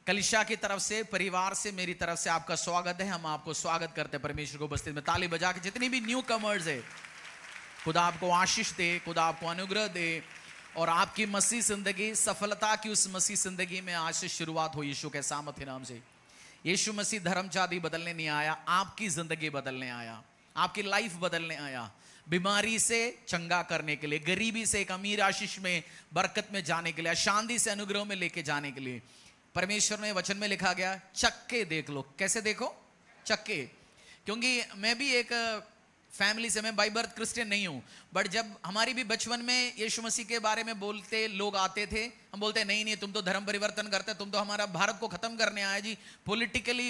कलीसिया की तरफ से, परिवार से, मेरी तरफ से आपका स्वागत है। हम आपको स्वागत करते हैं परमेश्वर को उपस्थित में ताली बजा के। जितनी भी न्यू कमर्स है, खुदा आपको आशीष दे, खुदा आपको अनुग्रह दे और आपकी मसीह जिंदगी, सफलता की उस मसीह जिंदगी में आज से शुरुआत हो यीशु के सामर्थ्य नाम से। यीशु मसीह धर्म जाति बदलने नहीं आया, आपकी जिंदगी बदलने आया, आपकी लाइफ बदलने आया, बीमारी से चंगा करने के लिए, गरीबी से एक अमीर आशीष में, बरकत में जाने के लिए, अशांति से अनुग्रह में लेके जाने के लिए। परमेश्वर ने वचन में लिखा गया, चक्के देख लो। कैसे देखो? चक्के। क्योंकि मैं भी एक फैमिली से, मैं बाय बर्थ क्रिश्चियन नहीं हूं, बट जब हमारी भी बचपन में यीशु मसीह के बारे में बोलते लोग आते थे, हम बोलते नहीं नहीं, तुम तो धर्म परिवर्तन करते, तुम तो हमारा भारत को खत्म करने आए जी, पॉलिटिकली।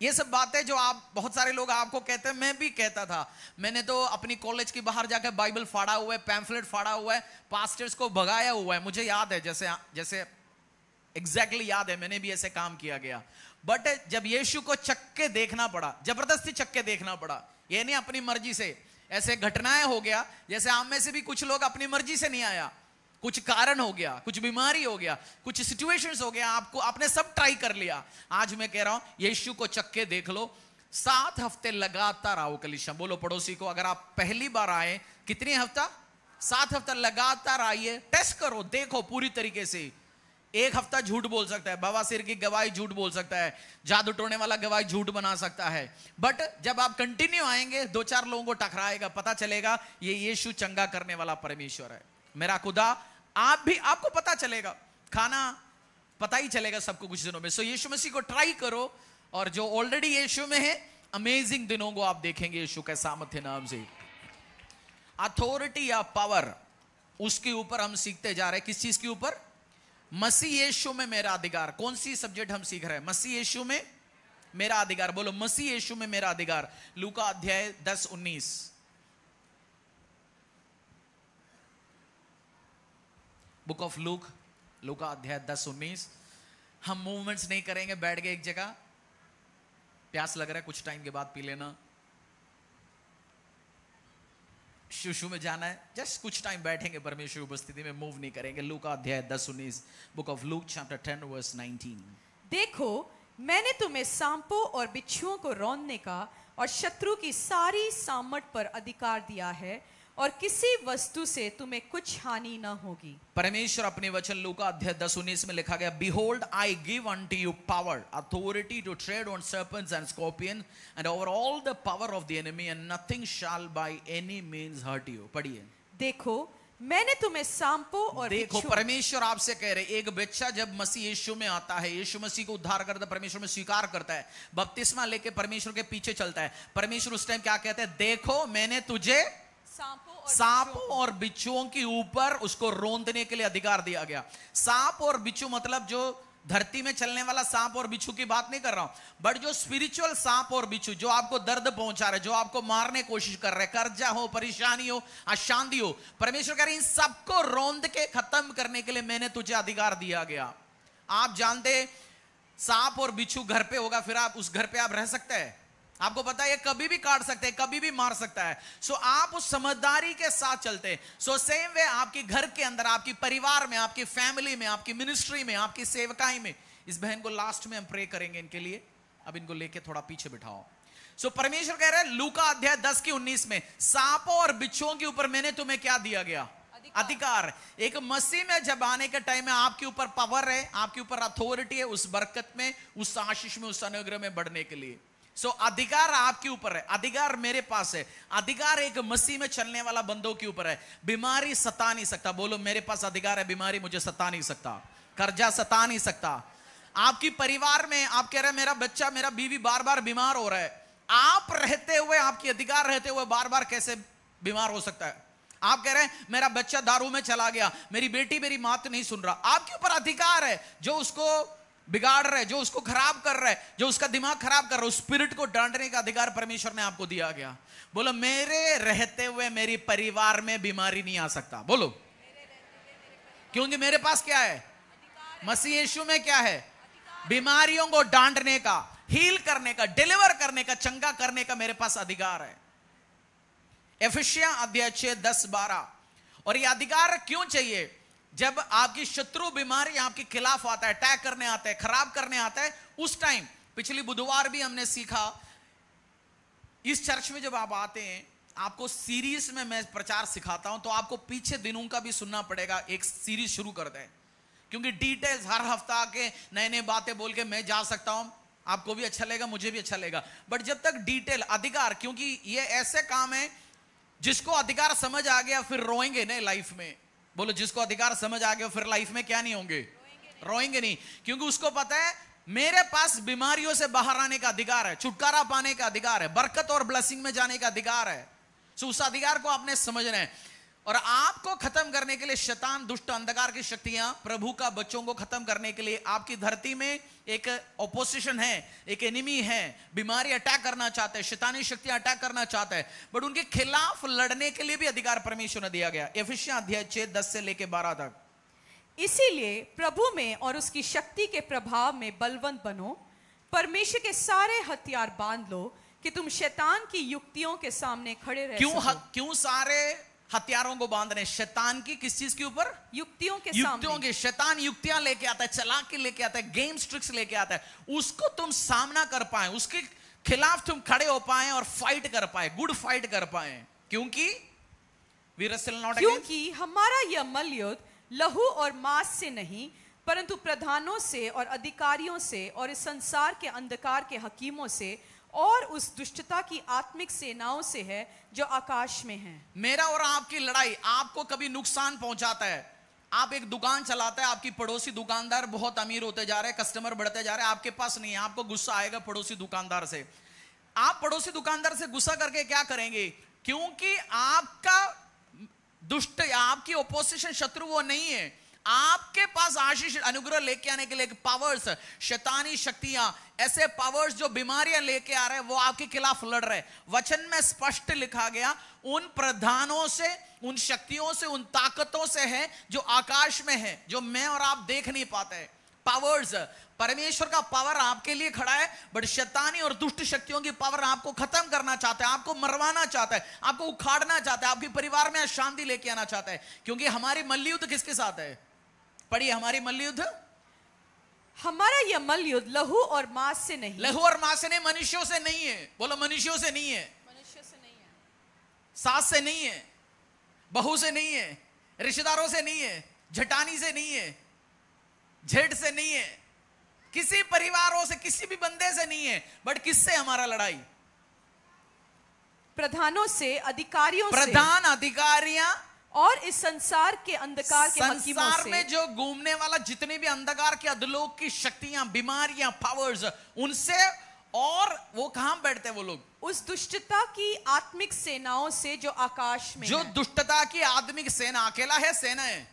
ये सब बातें जो आप, बहुत सारे लोग आपको कहते हैं, मैं भी कहता था। मैंने तो अपनी कॉलेज के बाहर जाकर बाइबल फाड़ा हुआ है, पैम्फलेट फाड़ा हुआ है, पास्टर्स को भगाया हुआ है। मुझे याद है, जैसे एग्जैक्टली याद है, मैंने भी ऐसे काम किया गया। बट जब यीशु को चक्के देखना पड़ा, जबरदस्ती चक्के देखना पड़ा, ये नहीं अपनी मर्जी से, ऐसे घटनाएं हो गया, जैसे आप में से भी कुछ लोग अपनी मर्जी से नहीं आया, कुछ कारण हो गया, कुछ बीमारी हो गया, कुछ सिचुएशंस हो गया, आपने सब ट्राई कर लिया। आज मैं कह रहा हूं, यीशु को चक्के देख लो। 7 हफ्ते लगातार आओ कलीसिया। बोलो पड़ोसी को, अगर आप पहली बार आए, कितने हफ्ता? 7 हफ्ता लगातार आइए, टेस्ट करो, देखो पूरी तरीके से। 1 हफ्ता झूठ बोल सकता है, बवासीर की गवाही झूठ बोल सकता है, जादू टोने वाला गवाही झूठ बना सकता है, बट जब आप कंटिन्यू आएंगे, 2-4 लोगों को टकराएगा, पता चलेगा ये यीशु चंगा करने वाला परमेश्वर है, मेरा खुदा। आपको पता चलेगा, खाना पता ही चलेगा सबको कुछ दिनों में। सो यीशु मसीह को ट्राई करो, और जो ऑलरेडी यीशु में है, अमेजिंग दिनों को आप देखेंगे यीशु के सामर्थ्य नाम से। अथॉरिटी या पावर, उसके ऊपर हम सीखते जा रहे हैं। किस चीज के ऊपर? मसीह यीशु में मेरा अधिकार। कौन सी सब्जेक्ट हम सीख रहे हैं? मसीह यीशु में मेरा अधिकार। बोलो मसीह यीशु में मेरा अधिकार। लूका अध्याय 10-19। बुक ऑफ लूका अध्याय 10-19। हम मूवमेंट्स नहीं करेंगे, बैठ गए एक जगह, प्यास लग रहा है, कुछ टाइम के बाद पी लेना, शुशु में जाना है, जस्ट कुछ टाइम बैठेंगे परमेश्वर की उपस्थिति में, मूव नहीं करेंगे। लूका अध्याय 10-19, book of Luke chapter 10 verse 19। देखो, मैंने तुम्हें सांपों और बिच्छुओं को रौंदने का और शत्रु की सारी सामर्थ पर अधिकार दिया है, और किसी वस्तु से तुम्हें कुछ हानि न होगी। परमेश्वर अपने वचन लूका अध्याय 10-19 में लिखा गया, Behold, I give unto you power, authority to tread on serpents and scorpions, and over all the power of the enemy, and nothing shall by any means hurt you। पढ़िए। देखो, मैंने तुम्हें सांपों और देखो, परमेश्वर आपसे कह रहे, एक बच्चा जब मसीह यीशु में आता है, यीशु मसीह को उद्धार करता है, परमेश्वर में स्वीकार करता है, बपतिस्मा लेके परमेश्वर के पीछे चलता है, परमेश्वर उस टाइम क्या कहते हैं? देखो, मैंने तुझे सांपों और बिच्छुओं के ऊपर उसको रौंदने के लिए अधिकार दिया गया। सांप और बिच्छू मतलब जो धरती में चलने वाला सांप और बिच्छू की बात नहीं कर रहा हूं, बट जो स्पिरिचुअल सांप और बिच्छू, जो आपको दर्द पहुंचा रहे, जो आपको मारने की कोशिश कर रहे, कर्जा हो, परेशानी हो, अशांति हो, परमेश्वर कह रहे इन सबको रौंद के खत्म करने के लिए मैंने तुझे अधिकार दिया गया। आप जानते, सांप और बिच्छू घर पे होगा, फिर आप उस घर पे आप रह सकते हैं? आपको पता है ये कभी भी काट सकते हैं, कभी भी मार सकता है। सो आप उस समझदारी के साथ चलते हैं। सो सेम वे आपके घर के अंदर, आपके परिवार में, आपकी फैमिली में, आपकी मिनिस्ट्री में, आपकी सेवकाई में। इस बहन को लास्ट में हम प्रे करेंगे इनके लिए, अब इनको लेके थोड़ा पीछे बिठाओ। सो परमेश्वर कह रहे हैं लूका अध्याय 10-19 में, सांपों और बिच्छुओं के ऊपर मैंने तुम्हें क्या दिया गया? अधिकार। एक मसीह में जब आने के टाइम में आपके ऊपर पावर है, आपके ऊपर अथॉरिटी है, उस बरकत में, उस आशीष में, उस अनुग्रह में बढ़ने के लिए। सो अधिकार आपके ऊपर है, अधिकार मेरे पास है, अधिकार एक मसीह में चलने वाला बंदों के ऊपर है। बीमारी सता नहीं सकता। बोलो मेरे पास अधिकार है, बीमारी मुझे सता नहीं सकता, कर्जा सता नहीं सकता। आपकी परिवार में आप कह रहे हैं मेरा बच्चा, मेरा बीवी बार बार बीमार हो रहा है, आप रहते हुए, आपकी अधिकार रहते हुए बार बार कैसे बीमार हो सकता है? आप कह रहे हैं मेरा बच्चा दारू में चला गया, मेरी बेटी मेरी बात नहीं सुन रहा, आपके ऊपर अधिकार है। जो उसको बिगाड़ रहे, जो उसको खराब कर रहा है, जो उसका दिमाग खराब कर रहा है, उस स्पिरिट को डांटने का अधिकार परमेश्वर ने आपको दिया गया। बोलो मेरे रहते हुए मेरे परिवार में बीमारी नहीं आ सकता। बोलो, क्योंकि मेरे पास क्या है? मसीह यीशु में क्या है? बीमारियों को डांटने का, हील करने का, डिलीवर करने का, चंगा करने का मेरे पास अधिकार है। एफिसियां अध्याय 6-10-12। और ये अधिकार क्यों चाहिए? जब आपकी शत्रु बीमारी आपके खिलाफ आता है, अटैक करने आता है, खराब करने आता है, उस टाइम पिछली बुधवार भी हमने सीखा, इस चर्च में जब आप आते हैं, आपको सीरीज में मैं प्रचार सिखाता हूं, तो आपको पीछे दिनों का भी सुनना पड़ेगा। एक सीरीज शुरू करते हैं, क्योंकि डिटेल्स हर हफ्ता के नए नए बातें बोल के मैं जा सकता हूं, आपको भी अच्छा लगेगा, मुझे भी अच्छा लगेगा, बट जब तक डिटेल अधिकार, क्योंकि ये ऐसे काम है जिसको अधिकार समझ आ गया फिर रोएंगे नहीं लाइफ में। बोलो, जिसको अधिकार समझ आ गया फिर लाइफ में क्या नहीं होंगे, रोएंगे नहीं, क्योंकि उसको पता है मेरे पास बीमारियों से बाहर आने का अधिकार है, छुटकारा पाने का अधिकार है, बरकत और ब्लेसिंग में जाने का अधिकार है। सो उस अधिकार को आपने समझना है, और आपको खत्म करने के लिए शैतान, दुष्ट अंधकार की शक्तियां, प्रभु का बच्चों को खत्म करने के लिए आपकी धरती में एक ऑपोजिशन है, एक एनिमी है, बीमारी अटैक करना चाहते हैं, शैतानी शक्तियां अटैक करना चाहते हैं, बट उनके खिलाफ लड़ने के लिए भी अधिकार परमेश्वर ने दिया गया। एफिसियां अध्याय 6:10 से लेके 12 तक। इसीलिए प्रभु में और उसकी शक्ति के प्रभाव में बलवंत बनो, परमेश्वर के सारे हथियार बांध लो कि तुम शैतान की युक्तियों के सामने खड़े रह सको। क्यों सारे हथियारों को बांधने? शैतान की किस चीज के ऊपर? युक्तियों के सामने। शैतान युक्तियां लेके आता है, चालाकी लेके आता है, गेम्स ट्रिक्स लेके आता है, उसको तुम सामना कर पाए, उसके खिलाफ तुम खड़े हो पाए और फाइट कर पाए, गुड फाइट कर पाए, क्योंकि वी रेसल नॉट अगेंस्ट, क्योंकि हमारा यह मल्लयुद्ध लहू और मांस से नहीं, परंतु प्रधानों से और अधिकारियों से और इस संसार के अंधकार के हकीमों से और उस दुष्टता की आत्मिक सेनाओं से है जो आकाश में है। मेरा और आपकी लड़ाई आपको कभी नुकसान पहुंचाता है। आप एक दुकान चलाते हैं, आपकी पड़ोसी दुकानदार बहुत अमीर होते जा रहे हैं, कस्टमर बढ़ते जा रहे हैं, आपके पास नहीं है, आपको गुस्सा आएगा पड़ोसी दुकानदार से। आप पड़ोसी दुकानदार से गुस्सा करके क्या करेंगे? क्योंकि आपका दुष्ट, आपकी ओपोजिशन शत्रु वो नहीं है, आपके पास आशीष अनुग्रह लेके आने के लिए पावर्स, शैतानी शक्तियां, ऐसे पावर्स जो बीमारियां लेके आ रहे हैं, वो आपके खिलाफ लड़ रहे हैं। वचन में स्पष्ट लिखा गया, उन प्रधानों से, उन शक्तियों से, उन ताकतों से है जो आकाश में है, जो मैं और आप देख नहीं पाते। पावर्स, परमेश्वर का पावर आपके लिए खड़ा है, बट शैतानी और दुष्ट शक्तियों की पावर आपको खत्म करना चाहता है, आपको मरवाना चाहता है, आपको उखाड़ना चाहता है, आपके परिवार में अशांति लेके आना चाहता है। क्योंकि हमारी मल्लयुद्ध किसके साथ है? पढ़िए, हमारी मल्लयुद्ध, हमारा यह मल्लयुद्ध लहू और मांस से नहीं, लहू और मांस से नहीं, मनुष्यों से नहीं है। बोलो, मनुष्यों से नहीं है, मनुष्य से नहीं है, सास से नहीं है, बहू से नहीं है, रिश्तेदारों से नहीं है, झटानी से नहीं है, झेठ से नहीं है, किसी परिवारों से, किसी भी बंदे से नहीं है, बट किससे हमारा लड़ाई? प्रधानों से, अधिकारियों से, प्रधान, अधिकारियां और इस संसार के अंधकार के हकीमों से। संसार में जो घूमने वाला जितने भी अंधकार के अधलोक की शक्तियां, बीमारियां, पावर्स, उनसे, और वो कहां बैठते हैं वो लोग? उस दुष्टता की आत्मिक सेनाओं से जो आकाश में जो है। दुष्टता की आत्मिक सेना, अकेला है, सेना है,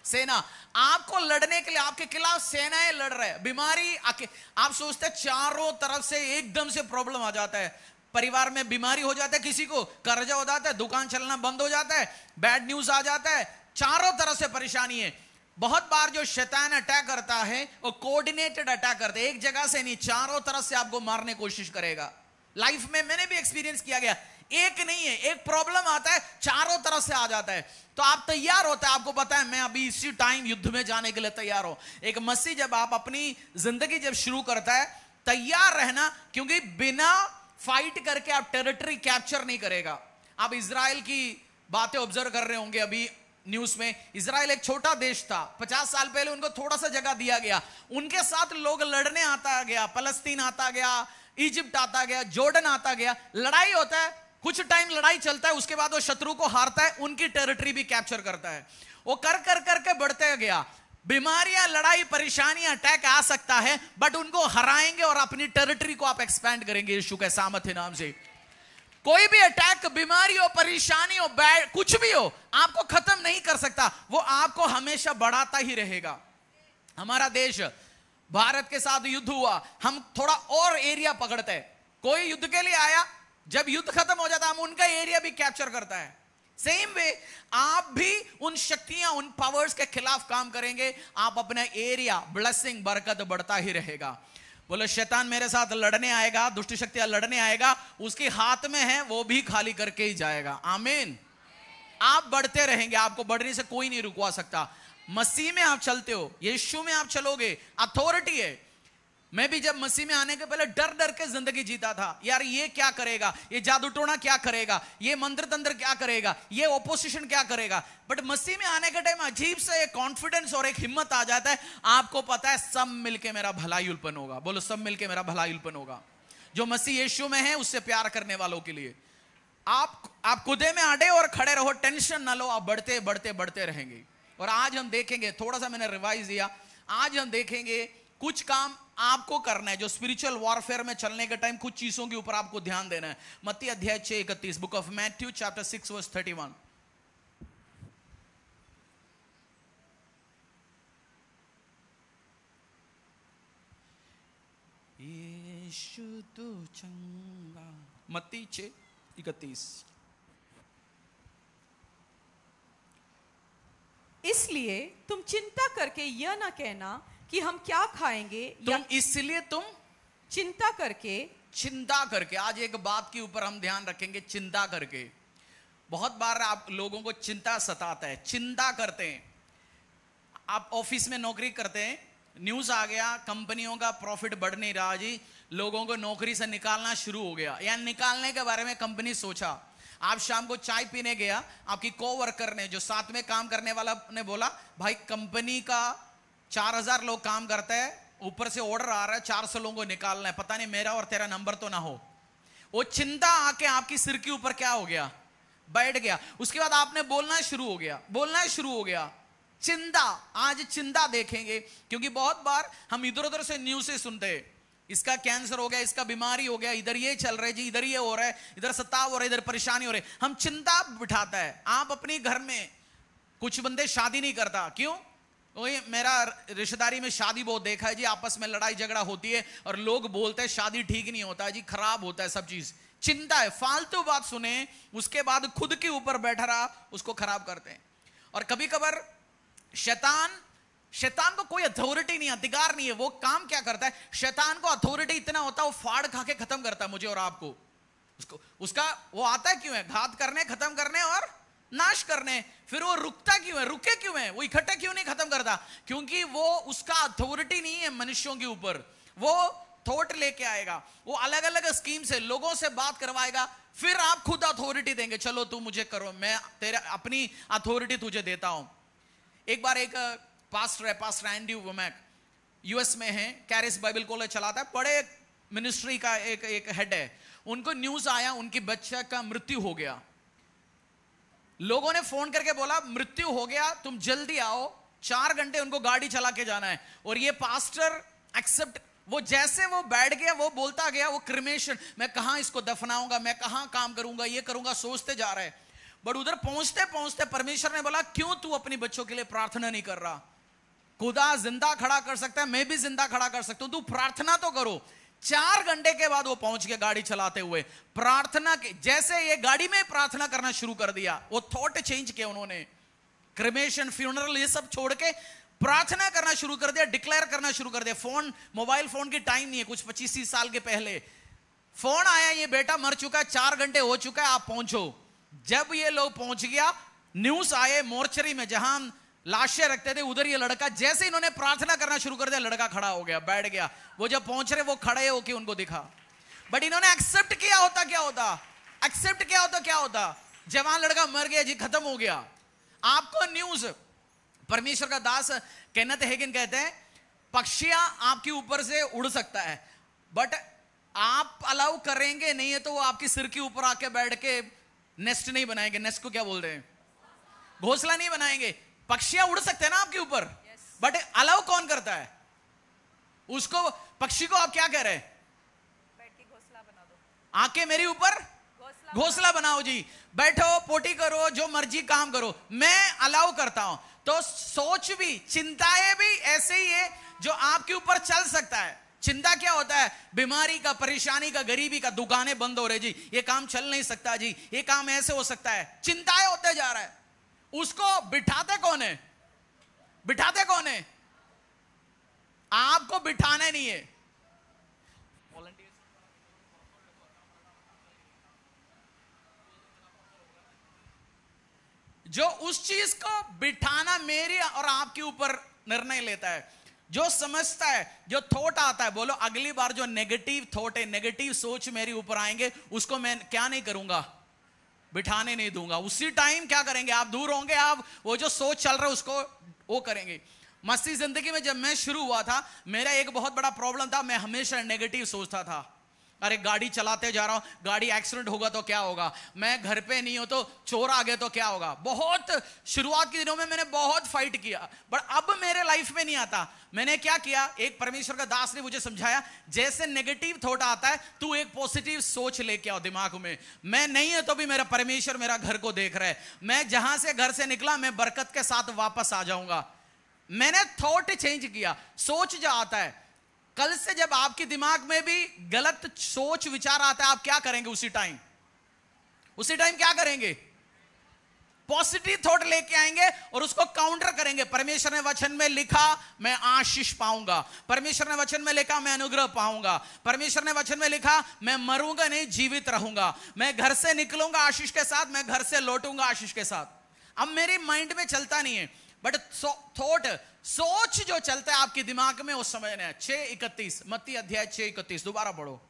सेना। आपको लड़ने के लिए आपके खिलाफ सेनाएं लड़ रहे हैं। बीमारी, आप सोचते हैं चारों तरफ से एकदम से प्रॉब्लम आ जाता है, परिवार में बीमारी हो जाता है, किसी को कर्जा हो जाता है, दुकान चलना बंद हो जाता है, बैड न्यूज आ जाता है, चारों तरफ से परेशानी है। बहुत बार जो शैतान अटैक करता है वो कोऑर्डिनेटेड अटैक करता है, एक जगह से नहीं, चारों तरफ से आपको मारने की कोशिश करेगा। लाइफ में मैंने भी एक्सपीरियंस किया गया, एक नहीं है, एक प्रॉब्लम आता है, चारों तरफ से आ जाता है, तो आप तैयार होता है, आपको पता है मैं अभी इसी टाइम युद्ध में जाने के लिए तैयार हूं। एक मसीह जब आप अपनी जिंदगी जब शुरू करता है, तैयार रहना, क्योंकि बिना फाइट करके आप टेरिटरी कैप्चर नहीं करेगा। आप इजराइल की बातें ऑब्जर्व कर रहे होंगे अभी न्यूज में। इजराइल एक छोटा देश था, 50 साल पहले उनको थोड़ा सा जगह दिया गया, उनके साथ लोग लड़ने आता गया, फलस्तीन आता गया, इजिप्ट आता गया, जॉर्डन आता गया, लड़ाई होता है, कुछ टाइम लड़ाई चलता है, उसके बाद वो शत्रु को हारता है, उनकी टेरिटरी भी कैप्चर करता है। वो कर कर करके बढ़ते गया। बीमारियां, लड़ाई, परेशानियां, अटैक आ सकता है, बट उनको हराएंगे और अपनी टेरिटरी को आप एक्सपैंड करेंगे यीशु के सामर्थ्य नाम से। कोई भी अटैक, बीमारी हो, परेशानी हो, बैड कुछ भी हो, आपको खत्म नहीं कर सकता, वो आपको हमेशा बढ़ाता ही रहेगा। हमारा देश भारत के साथ युद्ध हुआ, हम थोड़ा और एरिया पकड़ते हैं, कोई युद्ध के लिए आया, जब युद्ध खत्म हो जाता है हम उनका एरिया भी कैप्चर करता है। सेम वे आप भी उन शक्तियां, उन पावर्स के खिलाफ काम करेंगे, आप अपना एरिया, ब्लेसिंग, बरकत बढ़ता ही रहेगा। बोलो, शैतान मेरे साथ लड़ने आएगा, दुष्ट शक्तियां लड़ने आएगा, उसके हाथ में है, वो भी खाली करके ही जाएगा। आमीन। आप बढ़ते रहेंगे, आपको बढ़ने से कोई नहीं रुकवा सकता। मसीह में आप चलते हो, यीशु में आप चलोगे, अथॉरिटी है। मैं भी जब मसीह में आने के पहले डर डर के जिंदगी जीता था, यार ये क्या करेगा, ये जादू टोना क्या करेगा, ये मंत्र तंत्र क्या करेगा, ये ओपोजिशन क्या करेगा। बट मसीह में आने के टाइम अजीब से एक कॉन्फिडेंस और एक हिम्मत आ जाता है। आपको पता है सब मिलके मेरा भलाई उत्पन्न होगा। बोलो, सब मिलके मेरा भलाई उत्पन्न होगा। जो मसीह यीशु में है उससे प्यार करने वालों के लिए आप कुदे में अड़े और खड़े रहो, टेंशन ना लो, आप बढ़ते बढ़ते बढ़ते रहेंगे। और आज हम देखेंगे, थोड़ा सा मैंने रिवाइज दिया, आज हम देखेंगे कुछ काम आपको करना है जो स्पिरिचुअल वॉरफेयर में चलने के टाइम कुछ चीजों के ऊपर आपको ध्यान देना है। मत्ती अध्याय 6:31, book of Matthew chapter 6 verse 31। यीशु तू चंगा, मत्ती 6:31। इसलिए तुम चिंता करके यह ना कहना कि हम क्या खाएंगे, या इसलिए तुम चिंता करके। आज एक बात के ऊपर हम ध्यान रखेंगे, चिंता करके। बहुत बार आप लोगों को चिंता सताता है, चिंता करते हैं। आप ऑफिस में नौकरी करते हैं, न्यूज आ गया कंपनियों का प्रॉफिट बढ़ नहीं रहा जी, लोगों को नौकरी से निकालना शुरू हो गया, या निकालने के बारे में कंपनी सोचा। आप शाम को चाय पीने गया, आपकी कोवर्कर ने, जो साथ में काम करने वाला ने बोला, भाई कंपनी का 4000 लोग काम करते हैं, ऊपर से ऑर्डर आ रहा है 400 लोगों को निकालना है, पता नहीं मेरा और तेरा नंबर तो ना हो। वो चिंता आके आपकी सिर के ऊपर क्या हो गया, बैठ गया। उसके बाद आपने बोलना शुरू हो गया चिंता। आज चिंता देखेंगे, क्योंकि बहुत बार हम इधर उधर से न्यूज से सुनते हैं, इसका कैंसर हो गया, इसका बीमारी हो गया, इधर ये चल रहा है जी, इधर ये हो रहा है, इधर सताव हो रहा है, इधर परेशानी हो रही है। हम चिंता बिठाता है। आप अपने घर में, कुछ बंदे शादी नहीं करता, क्यों? वही मेरा रिश्तेदारी में शादी बहुत देखा है जी, आपस में लड़ाई झगड़ा होती है और लोग बोलते हैं शादी ठीक नहीं होता जी, खराब होता है सब चीज। चिंता है, फालतू बात सुने, उसके बाद खुद के ऊपर बैठा रहा, उसको खराब करते हैं। और कभी कभार शैतान को कोई अथॉरिटी नहीं, अधिकार नहीं है। वो काम क्या करता है, शैतान को अथॉरिटी इतना होता है, वो फाड़ खा के खत्म करता है मुझे और आपको। उसका वो आता है क्यों है, घात करने, खत्म करने और नाश करने। फिर वो रुकता क्यों है, रुके क्यों है, वो इकट्ठे क्यों नहीं खत्म करता? क्योंकि वो उसका अथॉरिटी नहीं है मनुष्यों के ऊपर। वो थॉट लेके आएगा, वो अलग अलग स्कीम से लोगों से बात करवाएगा, फिर आप खुद अथॉरिटी देंगे, चलो तू मुझे करो, मैं तेरे अपनी अथॉरिटी तुझे देता हूं। एक बार एक पास्टर है, पास्टर एंडी वोमैक, यूएस में है, कैरिस बाइबल कॉलेज चलाता है, बड़े मिनिस्ट्री का एक हेड है। उनको न्यूज आया उनकी बच्चा का मृत्यु हो गया। लोगों ने फोन करके बोला मृत्यु हो गया, तुम जल्दी आओ, 4 घंटे उनको गाड़ी चला के जाना है। और ये पास्टर एक्सेप्ट, वो जैसे वो बैठ गया, वो बोलता गया, वो क्रिमेशन, मैं कहां इसको दफनाऊंगा, मैं कहां काम करूंगा, ये करूंगा, सोचते जा रहा है। बट उधर पहुंचते पहुंचते परमेश्वर ने बोला, क्यों तू अपनी बच्चों के लिए प्रार्थना नहीं कर रहा? खुदा जिंदा खड़ा कर सकता है, मैं भी जिंदा खड़ा कर सकता हूं, तू प्रार्थना तो करो। 4 घंटे के बाद वो पहुंच गया गाड़ी चलाते हुए, प्रार्थना के जैसे ये गाड़ी में प्रार्थना करना शुरू कर दिया। वो थॉट चेंज किया उन्होंने, क्रिमेशन, फ्यूनरल ये सब छोड़ के प्रार्थना करना शुरू कर दिया, डिक्लेयर करना शुरू कर दिया। फोन, मोबाइल फोन की टाइम नहीं है, कुछ 25-30 साल के पहले फोन आया, ये बेटा मर चुका है, 4 घंटे हो चुका है, आप पहुंचो। जब ये लोग पहुंच गया, न्यूज आए मोर्चरी में जहां लाशें रखते थे, उधर ये लड़का, जैसे इन्होंने प्रार्थना करना शुरू कर दिया, लड़का खड़ा हो गया, बैठ गया। वो जब पहुंच रहे, वो खड़े होके उनको दिखा। बट इन्होंने एक्सेप्ट किया होता क्या होता, एक्सेप्ट किया होता क्या होता? जवान लड़का मर गया जी, खत्म हो गया। आपको न्यूज, परमेश्वर का दास केनेथ हेगिन कहते हैं, पक्षियां आपके ऊपर से उड़ सकता है, बट आप अलाउ करेंगे नहीं है तो वो आपकी सिर के ऊपर आके बैठ के नेस्ट नहीं बनाएंगे। नेस्ट को क्या बोलते हैं, घोंसला नहीं बनाएंगे। पक्षियां उड़ सकते हैं ना आपके ऊपर, बट अलाउ कौन करता है उसको? पक्षी को आप क्या कह रहे हैं, बैठ के घोंसला बना दो, आके मेरे ऊपर घोंसला बनाओ जी, बैठो, पोटी करो, जो मर्जी काम करो, मैं अलाउ करता हूं। तो सोच भी, चिंताएं भी ऐसे ही है जो आपके ऊपर चल सकता है। चिंता क्या होता है, बीमारी का, परेशानी का, गरीबी का, दुकानें बंद हो रही जी, ये काम चल नहीं सकता जी, ये काम ऐसे हो सकता है, चिंताएं होते जा रहा है। उसको बिठाते कौन है, बिठाते कौन है? आपको बिठाना नहीं है। जो उस चीज को बिठाना मेरे और आपके ऊपर निर्णय लेता है, जो समझता है, जो थॉट आता है, बोलो अगली बार जो नेगेटिव थॉट है, नेगेटिव सोच मेरे ऊपर आएंगे, उसको मैं क्या नहीं करूंगा, बिठाने नहीं दूंगा। उसी टाइम क्या करेंगे, आप दूर होंगे, आप वो जो सोच चल रहा है उसको वो करेंगे। मसीह जिंदगी में जब मैं शुरू हुआ था, मेरा एक बहुत बड़ा प्रॉब्लम था, मैं हमेशा नेगेटिव सोचता था। अरे गाड़ी चलाते जा रहा हूं, गाड़ी एक्सीडेंट होगा तो क्या होगा, मैं घर पे नहीं हूं तो चोर आ गए तो क्या होगा। बहुत शुरुआत के दिनों में मैंने बहुत फाइट किया, बट अब मेरे लाइफ में नहीं आता। मैंने क्या किया, एक परमेश्वर का दास ने मुझे समझाया, जैसे नेगेटिव थॉट आता है, तू एक पॉजिटिव सोच लेके आओ दिमाग में। मैं नहीं है तो भी मेरा परमेश्वर मेरा घर को देख रहा है, मैं जहां से घर से निकला मैं बरकत के साथ वापस आ जाऊंगा। मैंने थॉट चेंज किया। सोच जो आता है, कल से जब आपके दिमाग में भी गलत सोच विचार आता है, आप क्या करेंगे, उसी टाइम क्या करेंगे, पॉजिटिव थॉट लेके आएंगे और उसको काउंटर करेंगे। परमेश्वर ने वचन में लिखा मैं आशीष पाऊंगा, परमेश्वर ने वचन में लिखा मैं अनुग्रह पाऊंगा, परमेश्वर ने वचन में लिखा मैं मरूंगा नहीं जीवित रहूंगा, मैं घर से निकलूंगा आशीष के साथ, मैं घर से लौटूंगा आशीष के साथ। अब मेरे माइंड में चलता नहीं है, बट थॉट सोच जो चलता है आपके दिमाग में, उस समय ने 6:31 मत्ती अध्याय 6:31 दोबारा पढ़ो।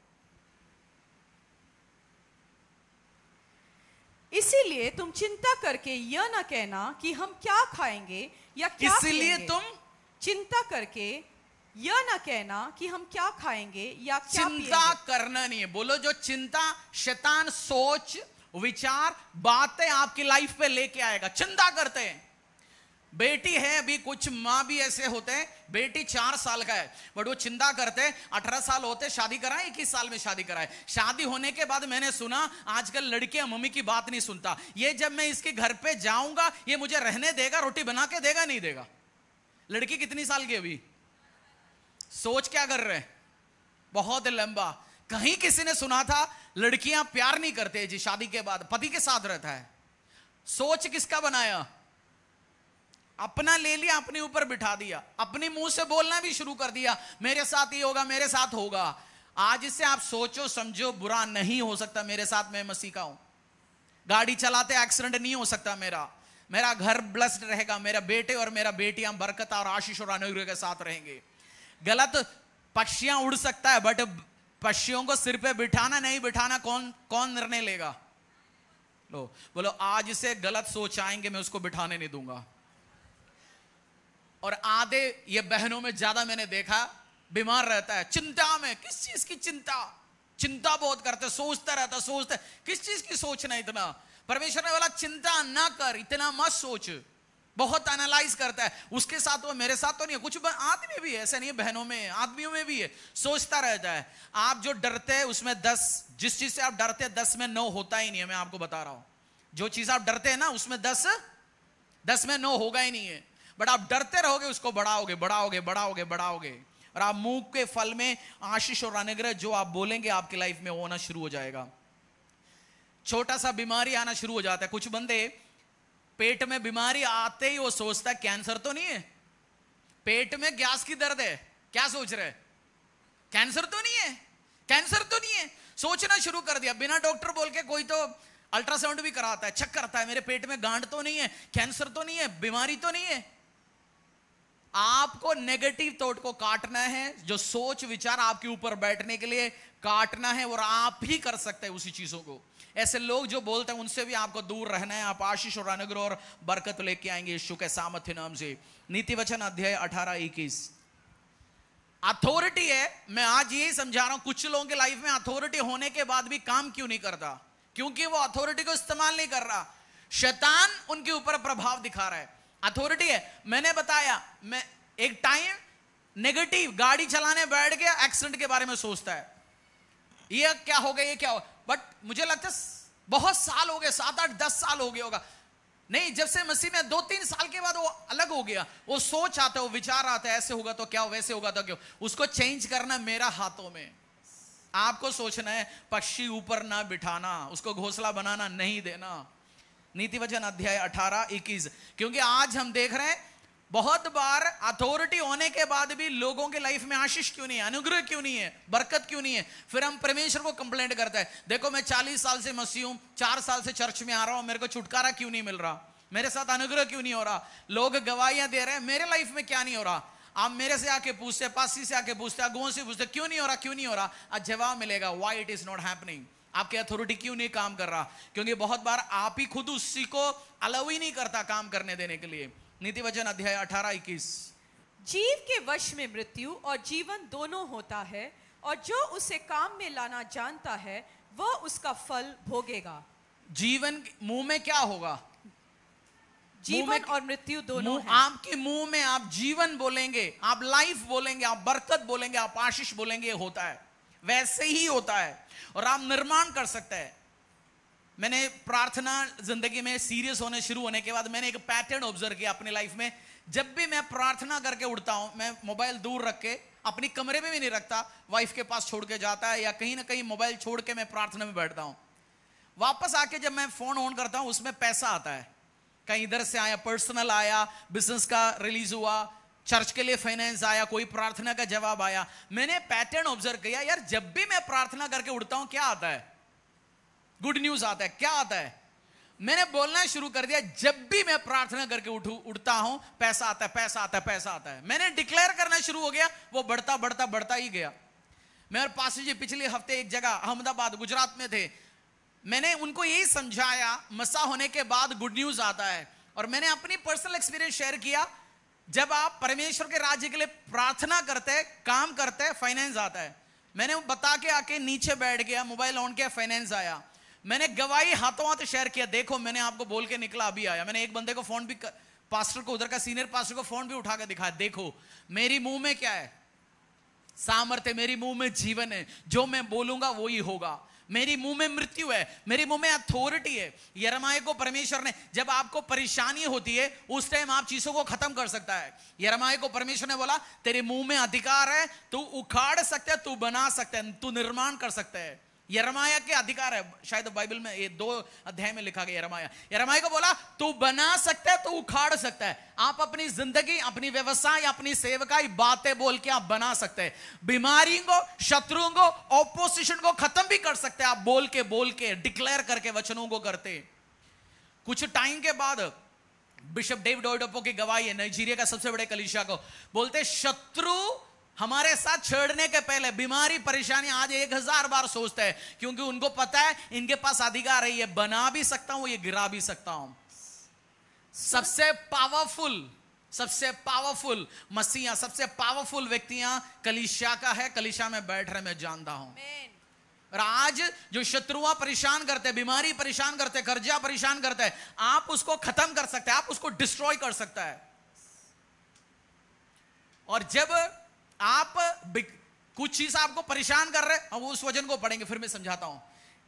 इसीलिए तुम चिंता करके यह ना कहना कि हम क्या खाएंगे या क्या इसीलिए पिएंगे। तुम चिंता करके यह ना कहना कि हम क्या खाएंगे या क्या चिंता पिएंगे। करना नहीं है। बोलो जो चिंता शैतान सोच विचार बातें आपकी लाइफ पे लेके आएगा, चिंता करते हैं। बेटी है, अभी कुछ माँ भी ऐसे होते हैं, बेटी 4 साल का है बट वो चिंता करते हैं 18 साल होते शादी कराए, 21 साल में शादी कराए। शादी होने के बाद मैंने सुना आजकल लड़कियां मम्मी की बात नहीं सुनता, ये जब मैं इसके घर पे जाऊंगा ये मुझे रहने देगा, रोटी बना के देगा नहीं देगा। लड़की कितनी साल की अभी, सोच क्या कर रहे हैं, बहुत लंबा। कहीं किसी ने सुना था लड़कियां प्यार नहीं करते जी, शादी के बाद पति के साथ रहता है। सोच किसका बनाया, अपना ले लिया, अपने ऊपर बिठा दिया, अपने मुंह से बोलना भी शुरू कर दिया मेरे साथ ही होगा, मेरे साथ होगा। आज इससे आप सोचो समझो, बुरा नहीं हो सकता मेरे साथ, मैं मसीह का हूं। गाड़ी चलाते एक्सीडेंट नहीं हो सकता मेरा घर ब्लेस्ड रहेगा, मेरा बेटे और मेरा बेटियां बरकत और आशीष और अनुग्रह के साथ रहेंगे। गलत पक्षियां उड़ सकता है बट पक्षियों को सिर पे बिठाना नहीं बिठाना कौन निर्णय लेगा। लो बोलो आज से गलत सोच आएंगे मैं उसको बिठाने नहीं दूंगा। और आधे ये बहनों में ज्यादा मैंने देखा बीमार रहता है, चिंता में। किस चीज की चिंता बहुत करते, सोचता रहता, किस चीज की सोचना इतना। परमेश्वर ने बोला चिंता ना कर, इतना मत सोच। बहुत एनालाइज करता है, उसके साथ वो मेरे साथ तो नहीं है। कुछ आदमी भी है, ऐसा नहीं है बहनों में, आदमियों में भी है, सोचता रहता है। आप जो डरते हैं उसमें 10, जिस चीज से आप डरते हैं 10 में 9 होता ही नहीं है। मैं आपको बता रहा हूं, जो चीज आप डरते हैं ना उसमें 10 में 9 होगा ही नहीं है। बट आप डरते रहोगे, उसको बढ़ाओगे और आप मुंह के फल में आशीष और अनुग्रह जो आप बोलेंगे आपकी लाइफ में होना शुरू हो जाएगा। छोटा सा बीमारी आना शुरू हो जाता है। कुछ बंदे पेट में बीमारी आते ही वो सोचता है कैंसर तो नहीं है, पेट में गैस की दर्द है, क्या सोच रहे, कैंसर तो नहीं है, सोचना शुरू कर दिया। बिना डॉक्टर बोल के कोई तो अल्ट्रासाउंड भी कराता है, चेक करता है मेरे पेट में गांठ तो नहीं है, कैंसर तो नहीं है, बीमारी तो नहीं है। आपको नेगेटिव थॉट को काटना है, जो सोच विचार आपके ऊपर बैठने के लिए काटना है, और आप ही कर सकते हैं उसी चीजों को। ऐसे लोग जो बोलते हैं उनसे भी आपको दूर रहना है। आप आशीष और अनुग्रह और बरकत लेके आएंगे यीशु के सामर्थ्य नाम से। नीति वचन अध्याय 18:21 अथॉरिटी है। मैं आज यही समझा रहा हूं, कुछ लोगों के लाइफ में अथॉरिटी होने के बाद भी काम क्यों नहीं करता, क्योंकि वो अथॉरिटी को इस्तेमाल नहीं कर रहा। शैतान उनके ऊपर प्रभाव दिखा रहा है। अथॉरिटी है, मैंने बताया, मैं एक टाइम नेगेटिव गाड़ी चलाने बैठ गया, एक्सीडेंट के बारे में सोचता है, ये क्या हो गया, ये क्या हो। बट मुझे लगता है बहुत साल हो गए, 7, 8, 10 साल हो गया होगा। नहीं, जब से मसीह में 2-3 साल के बाद वो अलग हो गया। वो सोच आता है, वो विचार आता है, ऐसे होगा तो क्या हो, वैसे होगा तो क्यों। उसको चेंज करना मेरा हाथों में। आपको सोचना है, पक्षी ऊपर ना बिठाना, उसको घोंसला बनाना नहीं देना। नीति वचन अध्याय 18:21 क्योंकि आज हम देख रहे हैं बहुत बार अथॉरिटी होने के बाद भी लोगों के लाइफ में आशीष क्यों नहीं है, अनुग्रह क्यों नहीं है, बरकत क्यों नहीं है। फिर हम परमेश्वर को कंप्लेंट करते हैं, देखो मैं 40 साल से मसीह हूं, 4 साल से चर्च में आ रहा हूं, मेरे को छुटकारा क्यों नहीं मिल रहा। मेरे साथ अनुग्रह क्यों नहीं हो रहा? लोग गवाहियां दे रहे हैं, मेरे लाइफ में क्या नहीं हो रहा? आप मेरे से आके पूछते, पासी से आके पूछते, अगुओं से पूछते, क्यों नहीं हो रहा, क्यों नहीं हो रहा? आज जवाब मिलेगा, why it is not happening. आपकी अथॉरिटी क्यों नहीं काम कर रहा? क्योंकि बहुत बार आप ही खुद उसी को अलाउ ही नहीं करता काम करने देने के लिए। नीति वचन अध्याय 18-21। जीव के वश में मृत्यु और जीवन दोनों होता है, और जो उसे काम में लाना जानता है वह उसका फल भोगेगा। जीवन मुंह में क्या होगा? जीवन और मृत्यु दोनों है। आपके मुंह में आप जीवन बोलेंगे, आप लाइफ बोलेंगे, आप बरकत बोलेंगे, आप आशीष बोलेंगे, होता है, वैसे ही होता है। और आप निर्माण कर सकते हैं। मैंने प्रार्थना जिंदगी में सीरियस होने शुरू होने के बाद मैंने एक पैटर्न ऑब्जर्व किया अपनी लाइफ में। जब भी मैं प्रार्थना करके उठता हूं, मैं मोबाइल दूर रख के अपनी कमरे में भी नहीं रखता, वाइफ के पास छोड़ के जाता है, या कहीं ना कहीं मोबाइल छोड़ के मैं प्रार्थना में बैठता हूं। वापस आके जब मैं फोन ऑन करता हूं, उसमें पैसा आता है, कहीं इधर से आया, पर्सनल आया, बिजनेस का रिलीज हुआ, चर्च के लिए फाइनेंस आया, कोई प्रार्थना का जवाब आया। मैंने पैटर्न ऑब्जर्व किया, यार जब भी मैं प्रार्थना करके उठता हूं क्या आता है? गुड न्यूज आता है। क्या आता है? मैंने बोलना शुरू कर दिया, जब भी मैं प्रार्थना करके उठता हूं पैसा आता है, पैसा आता है, पैसा आता है। मैंने डिक्लेयर करना शुरू हो गया, वो बढ़ता बढ़ता बढ़ता ही गया। मैं और पास्टर जी पिछले हफ्ते एक जगह अहमदाबाद गुजरात में थे। मैंने उनको यही समझाया, मसा होने के बाद गुड न्यूज आता है। और मैंने अपनी पर्सनल एक्सपीरियंस शेयर किया, जब आप परमेश्वर के राज्य के लिए प्रार्थना करते हैं, काम करते हैं, फाइनेंस आता है। मैंने बता के आके नीचे बैठ गया, मोबाइल ऑन किया, फाइनेंस आया। मैंने गवाही हाथों हाथ शेयर किया, देखो मैंने आपको बोल के निकला, अभी आया। मैंने एक बंदे को फोन भी, पास्टर को, उधर का सीनियर पास्टर को फोन भी उठा के दिखाया, देखो मेरी मुंह में क्या है? सामर्थ्य, मेरी मुंह में जीवन है, जो मैं बोलूंगा वो ही होगा। मेरी मुंह में मृत्यु है, मेरी मुंह में अथॉरिटी है। यिर्मयाह को परमेश्वर ने, जब आपको परेशानी होती है उस टाइम आप चीजों को खत्म कर सकता है। यिर्मयाह को परमेश्वर ने बोला, तेरे मुंह में अधिकार है, तू उखाड़ सकता है, तू बना सकता है, तू निर्माण कर सकता है। यिर्मयाह के अधिकार है, शायद बाइबल में ये 2 अध्याय में लिखा गया। यिर्मयाह को बोला, तू बना सकता है, तू उखाड़ सकता है। आप अपनी जिंदगी, अपनी व्यवसाय, अपनी सेवकाई, बातें बोल के आप बना सकते हैं। बीमारियों को, शत्रुओं को, ऑपोजिशन को खत्म भी कर सकते हैं आप बोल के डिक्लेयर करके, वचनों को करते। कुछ टाइम के बाद बिशप डेविड ओएडेपो की गवाही है, नाइजीरिया का सबसे बड़े कलीसिया को, बोलते शत्रु हमारे साथ छेड़ने के पहले बीमारी, परेशानी आज 1000 बार सोचते हैं, क्योंकि उनको पता है इनके पास अधिकार है, ये बना भी सकता हूं, ये गिरा भी सकता हूं। सबसे पावरफुल मसीहा, सबसे पावरफुल व्यक्तियां कलीसिया का है, कलीसिया में बैठ रहे, मैं जानता हूं। और आज जो शत्रुआ परेशान करते हैं, बीमारी परेशान करते हैं, कर्जा परेशान करते हैं, आप उसको खत्म कर सकते हैं, आप उसको डिस्ट्रॉय कर सकता है। और जब आप कुछ चीज आपको परेशान कर रहे हैं, हम उस वचन को पढ़ेंगे, फिर मैं समझाता हूं।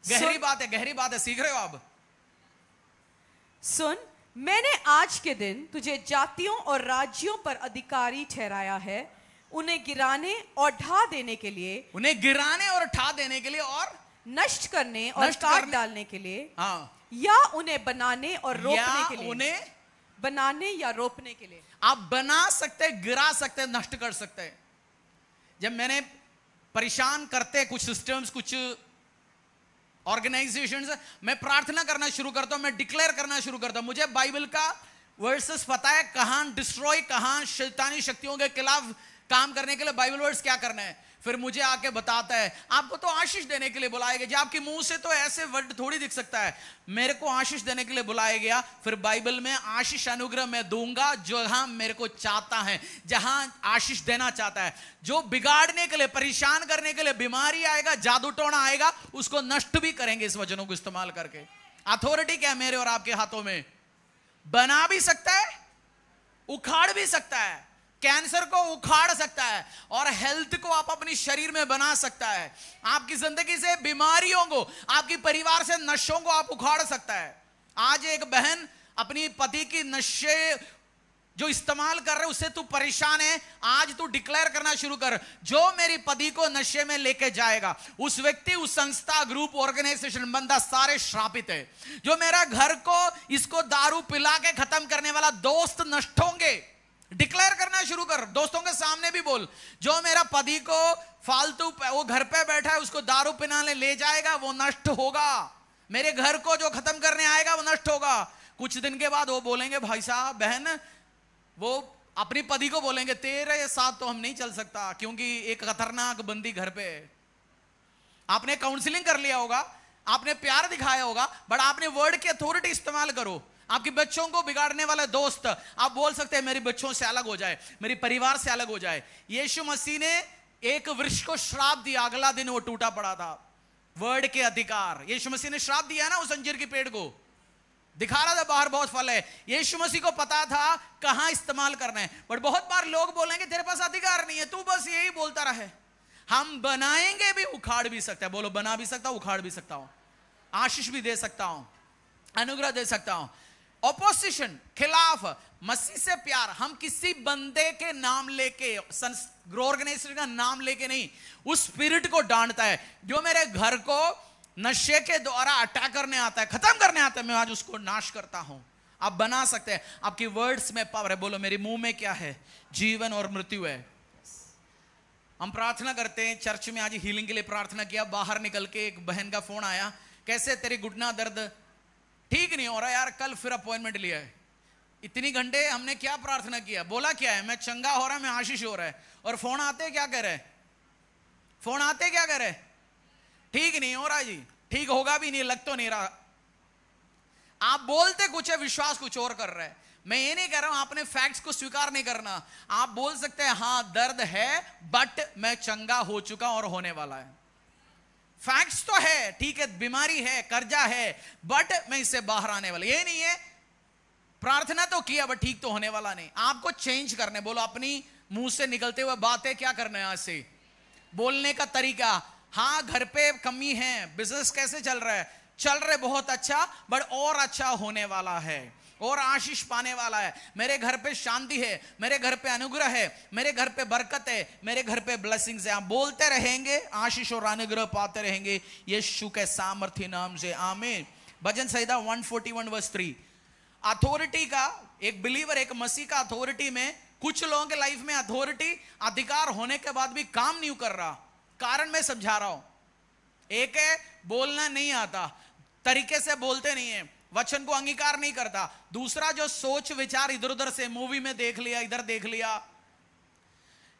गहरी बात है, सीख रहे हो आप? सुन, मैंने आज के दिन तुझे जातियों और राज्यों पर अधिकारी ठहराया है, उन्हें गिराने और ढा देने के लिए, और नष्ट करने और काट डालने के लिए, हाँ, या उन्हें बनाने और रोपने के लिए, उन्हें बनाने या रोपने के लिए। आप बना सकते हैं, गिरा सकते हैं, नष्ट कर सकते हैं। जब मैंने परेशान करते कुछ सिस्टम्स, कुछ ऑर्गेनाइजेशंस, मैं प्रार्थना करना शुरू करता हूं, मैं डिक्लेयर करना शुरू करता हूं। मुझे बाइबल का वर्सेस पता है, कहां डिस्ट्रॉय, कहां शैतानी शक्तियों के खिलाफ काम करने के लिए बाइबल वर्ड्स क्या करना है। फिर मुझे आके बताता है, आपको तो आशीष देने के लिए बुलाया गया, जो आपके मुंह से तो ऐसे वर्ड थोड़ी दिख सकता है, मेरे को आशीष देने के लिए बुलाया गया। फिर बाइबल में आशीष, अनुग्रह मैं दूंगा जहां मेरे को चाहता है, जहां आशीष देना चाहता है। जो बिगाड़ने के लिए, परेशान करने के लिए, बीमारी आएगा, जादू टोना आएगा, उसको नष्ट भी करेंगे इस वचनों को इस्तेमाल करके। अथॉरिटी क्या है मेरे और आपके हाथों में? बना भी सकता है, उखाड़ भी सकता है। कैंसर को उखाड़ सकता है, और हेल्थ को आप अपनी शरीर में बना सकता है। आपकी जिंदगी से बीमारियों को, आपकी परिवार से नशों को आप उखाड़ सकता है। आज एक बहन अपनी पति की नशे जो इस्तेमाल कर रहे उससे तू परेशान है, आज तू डिक्लेयर करना शुरू कर, जो मेरी पति को नशे में लेके जाएगा, उस व्यक्ति, उस संस्था, ग्रुप, ऑर्गेनाइजेशन, बंदा सारे श्रापित है। जो मेरा घर को, इसको दारू पिला के खत्म करने वाला दोस्त नष्ट होंगे। डिक्लेयर करना शुरू कर, दोस्तों के सामने भी बोल, जो मेरा पति को फालतू, वो घर पे बैठा है, उसको दारू पिलाने ले जाएगा, वो नष्ट होगा। मेरे घर को जो खत्म करने आएगा वो नष्ट होगा। कुछ दिन के बाद वो बोलेंगे भाई साहब बहन, वो अपनी पति को बोलेंगे तेरे साथ तो हम नहीं चल सकता क्योंकि एक खतरनाक बंदी घर पे है। आपने काउंसलिंग कर लिया होगा, आपने प्यार दिखाया होगा, बट आपने वर्ड की अथॉरिटी इस्तेमाल करो। आपके बच्चों को बिगाड़ने वाले दोस्त, आप बोल सकते हैं मेरे बच्चों से अलग हो जाए, मेरे परिवार से अलग हो जाए। यीशु मसीह ने एक वृक्ष को श्राप दिया, अगला दिन वो टूटा पड़ा था। वर्ड के अधिकार, यीशु मसीह ने श्राप दिया ना उस अंजीर के पेड़ को, दिखा रहा था बाहर बहुत फल है। यीशु मसीह को पता था कहां इस्तेमाल करना है, बट बहुत बार लोग बोलेंगे तेरे पास अधिकार नहीं है, तू बस यही बोलता रहे। हम बनाएंगे भी, उखाड़ भी सकते हैं। बोलो, बना भी सकता हूं, उखाड़ भी सकता हूं, आशीष भी दे सकता हूं, अनुग्रह दे सकता हूं। ऑपोजिशन, खिलाफ, मसीह से प्यार। हम किसी बंदे के नाम लेके, ऑर्गेनाइजेशन का नाम लेके नहीं, उस स्पिरिट को डांटता है जो मेरे घर को नशे के द्वारा अटैक करने आता है, खत्म करने आता है, मैं आज उसको नाश करता हूं। आप बना सकते हैं, आपकी वर्ड्स में पावर है। बोलो, मेरे मुंह में क्या है? जीवन और मृत्यु है। हम प्रार्थना करते हैं चर्च में, आज हीलिंग के लिए प्रार्थना किया। बाहर निकल के एक बहन का फोन आया, कैसे तेरी घुटना दर्द ठीक नहीं हो रहा यार, कल फिर अपॉइंटमेंट लिया है। इतनी घंटे हमने क्या प्रार्थना किया, बोला क्या है, मैं चंगा हो रहा, मैं आशीष हो रहा है, और फोन आते क्या कह रहे, फोन आते क्या कह रहे, ठीक नहीं हो रहा जी, ठीक होगा भी नहीं, लग तो नहीं रहा। आप बोलते कुछ है, विश्वास कुछ और कर रहे हैं। मैं ये नहीं कह रहा हूं आपने फैक्ट्स को स्वीकार नहीं करना। आप बोल सकते हैं हां दर्द है, बट मैं चंगा हो चुका और होने वाला है। फैक्ट्स तो है, ठीक है, बीमारी है, कर्जा है, बट मैं इससे बाहर आने वाला। ये नहीं है प्रार्थना तो किया बट ठीक तो होने वाला नहीं। आपको चेंज करने, बोलो अपनी मुंह से निकलते हुए बातें क्या करना है, आज से बोलने का तरीका। हाँ घर पे कमी है, बिजनेस कैसे चल रहा है, चल रहे बहुत अच्छा, बट और अच्छा होने वाला है, और आशीष पाने वाला है। मेरे घर पे शांति है, मेरे घर पे अनुग्रह है, मेरे घर पे बरकत है, मेरे घर पे ब्लेसिंग्स है। आप बोलते रहेंगे, आशीष और अनुग्रह पाते रहेंगे यीशु के सामर्थ्य नाम से, आमीन। भजन संहिता 141 वर्स 3। अथॉरिटी का, एक बिलीवर, एक मसीह का अथॉरिटी में, कुछ लोगों के लाइफ में अथॉरिटी, अधिकार होने के बाद भी काम नहीं कर रहा। कारण मैं समझा रहा हूं। एक है बोलना नहीं आता, तरीके से बोलते नहीं है, वचन को अंगीकार नहीं करता। दूसरा जो सोच विचार इधर उधर से, मूवी में देख लिया, इधर देख लिया।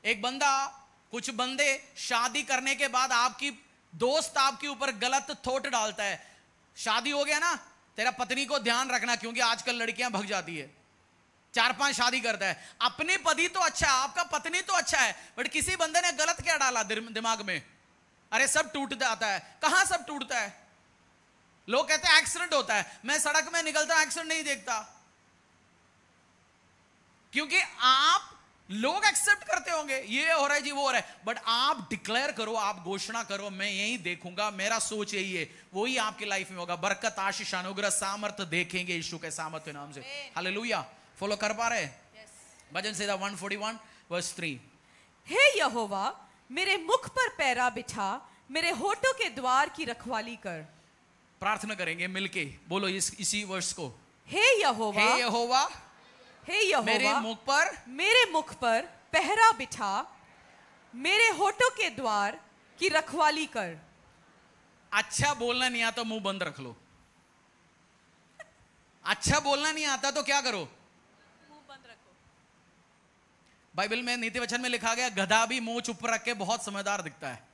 एक बंदा, कुछ बंदे शादी करने के बाद आपकी दोस्त आपके ऊपर गलत थॉट डालता है। शादी हो गया ना, तेरा पत्नी को ध्यान रखना, क्योंकि आजकल लड़कियां भग जाती है, 4-5 शादी करता है। अपनी पति तो अच्छा है, आपका पत्नी तो अच्छा है, बट किसी बंदे ने गलत क्या डाला दिमाग में, अरे सब टूट जाता है। कहां सब टूटता है? लोग कहते हैं एक्सीडेंट होता है, मैं सड़क में निकलता हूं एक्सीडेंट नहीं देखता, क्योंकि आप लोग एक्सेप्ट करते होंगे ये हो रहा है जी, वो हो रहा है, बट आप डिक्लेयर करो, आप घोषणा करो, मैं यही देखूंगा, मेरा सोच यही है, वही आपकी लाइफ में होगा। बरकत, आशीष, अनुग्रह, सामर्थ्य देखेंगे यीशु के सामर्थ्य नाम से। हालेलुया। फॉलो कर पा रहे? भजन संहिता 141 वर्स 3। हे यहोवा, मेरे मुख पर पैरा बिठा, मेरे होठों के द्वार की रखवाली कर। प्रार्थना करेंगे मिलके, बोलो इसी वर्ष को। हे यहोवा, हे यहोवा, हे यहोवा, मेरे मुख पर पहरा बिठा, मेरे होठों के द्वार की रखवाली कर। अच्छा बोलना नहीं आता, मुंह बंद रख लो। अच्छा बोलना नहीं आता तो क्या करो? मुंह बंद रखो। बाइबल में नीति वचन में लिखा गया, गधा भी मुंह चुप रख के बहुत समझदार दिखता है।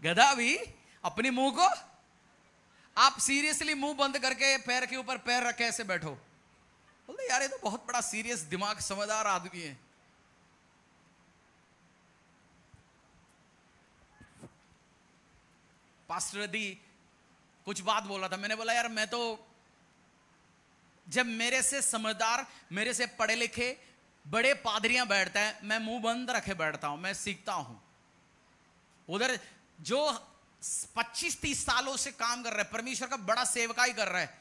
गधा भी अपनी मुंह को, आप सीरियसली मुंह बंद करके पैर के ऊपर पैर रखे ऐसे बैठो, बोलते यार ये तो बहुत बड़ा सीरियस दिमाग समझदार आदमी है। पास्टर दी कुछ बात बोला था, मैंने बोला यार मैं तो, जब मेरे से समझदार, मेरे से पढ़े लिखे बड़े पादरियां बैठता है, मैं मुंह बंद रखे बैठता हूं, मैं सीखता हूं। उधर जो 25-30 सालों से काम कर रहा है, परमेश्वर का बड़ा सेवकाई कर रहा है,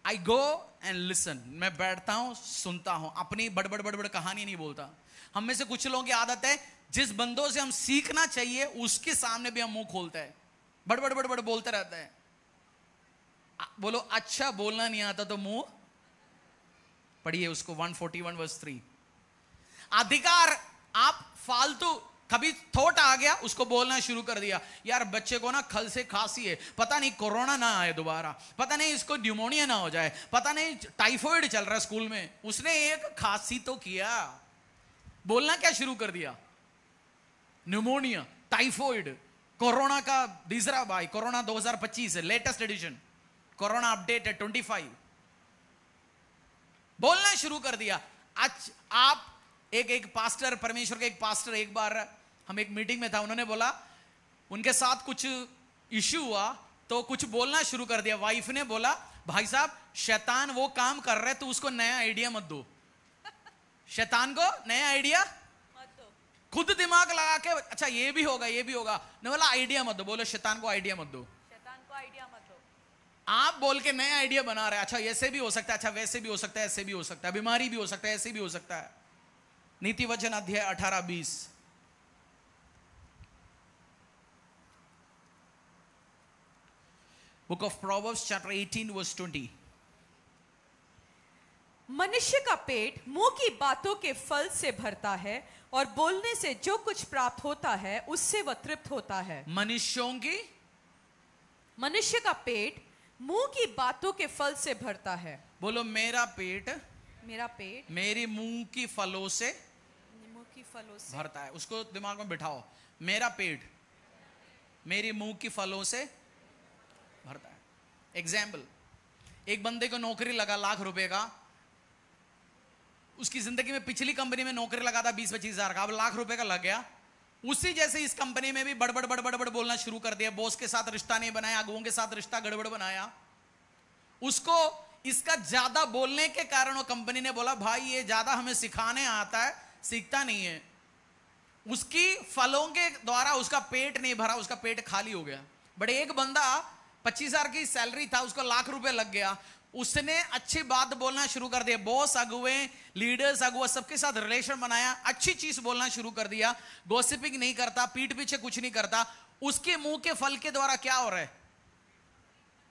आई गो एंड लिसन, मैं बैठता हूं, सुनता हूं, अपनी बड़ कहानी नहीं बोलता। हम में से कुछ लोगों की आदत है, जिस बंदों से हम सीखना चाहिए उसके सामने भी हम मुंह खोलते हैं, बड़ बोलते रहते हैं। बोलो अच्छा बोलना नहीं आता तो मुंह, पढ़िए उसको 141 वर्स 3। अधिकार, आप फालतू कभी थॉट आ गया, उसको बोलना शुरू कर दिया, यार बच्चे को ना खल से खांसी है, पता नहीं कोरोना ना आए दोबारा, पता नहीं इसको न्यूमोनिया ना हो जाए, पता नहीं टाइफॉइड चल रहा है स्कूल में। उसने एक खांसी तो किया, बोलना क्या शुरू कर दिया? न्यूमोनिया, टाइफॉइड, कोरोना का तीसरा भाई, कोरोना 2025 है, लेटेस्ट एडिशन, कोरोना अपडेट है 25। बोलना शुरू कर दिया। आज आप एक पास्टर, परमेश्वर के एक पास्टर, एक बार हम एक मीटिंग में था, उन्होंने बोला उनके साथ कुछ इश्यू हुआ तो कुछ बोलना शुरू कर दिया। वाइफ ने बोला, भाई साहब शैतान वो काम कर रहे तो उसको नया आइडिया मत दो, शैतान को नया आइडिया मत दो, खुद दिमाग लगा के अच्छा ये भी होगा ये भी होगा, ने बोला आइडिया मत दो, बोलो शैतान को आइडिया मत दो, शैतान को आइडिया मत दो। आप बोल के नया आइडिया बना रहे हैं, अच्छा ऐसे भी हो सकता है, अच्छा वैसे भी हो सकता है, ऐसे भी हो सकता है, बीमारी भी हो सकता है, ऐसे भी हो सकता है। नीति वचन अध्याय 18-20, book of Proverbs chapter 18 verse 20। मनुष्य का पेट मुंह की बातों के फल से भरता है और बोलने से जो कुछ प्राप्त होता है उससे वह तृप्त होता है। मनुष्य का पेट मुंह की बातों के फल से भरता है। बोलो मेरा पेट मेरी मुंह की फलों से भरता है। उसको दिमाग में बिठाओ, मेरा पेट मेरी मुंह की फलों से भरता है। एग्जाम्पल, एक बंदे को नौकरी लगा ₹1,00,000 का, उसकी जिंदगी में पिछली कंपनी में नौकरी लगा था 20-25 हजार का, अब ₹1,00,000 का लग गया। उसी जैसे इस कंपनी में भी बड़बड़ बोलना शुरू कर दिया, बॉस के साथ रिश्ता नहीं बनाया, अगुओं के साथ रिश्ता गड़बड़ बनाया। उसको इसका ज्यादा बोलने के कारण वो कंपनी ने बोला, भाई ये ज्यादा हमें सिखाने आता है, सीखता नहीं है। उसकी फलों के द्वारा उसका पेट नहीं भरा, उसका पेट खाली हो गया। बट एक बंदा 25,000 की सैलरी था, उसको ₹1,00,000 लग गया, उसने अच्छी बात बोलना शुरू कर दिया, बॉस अगुए लीडर्स अगुआ सबके साथ रिलेशन बनाया, अच्छी चीज बोलना शुरू कर दिया, गॉसिपिंग नहीं करता, पीठ पीछे कुछ नहीं करता। उसके मुंह के फल के द्वारा क्या हो रहा है?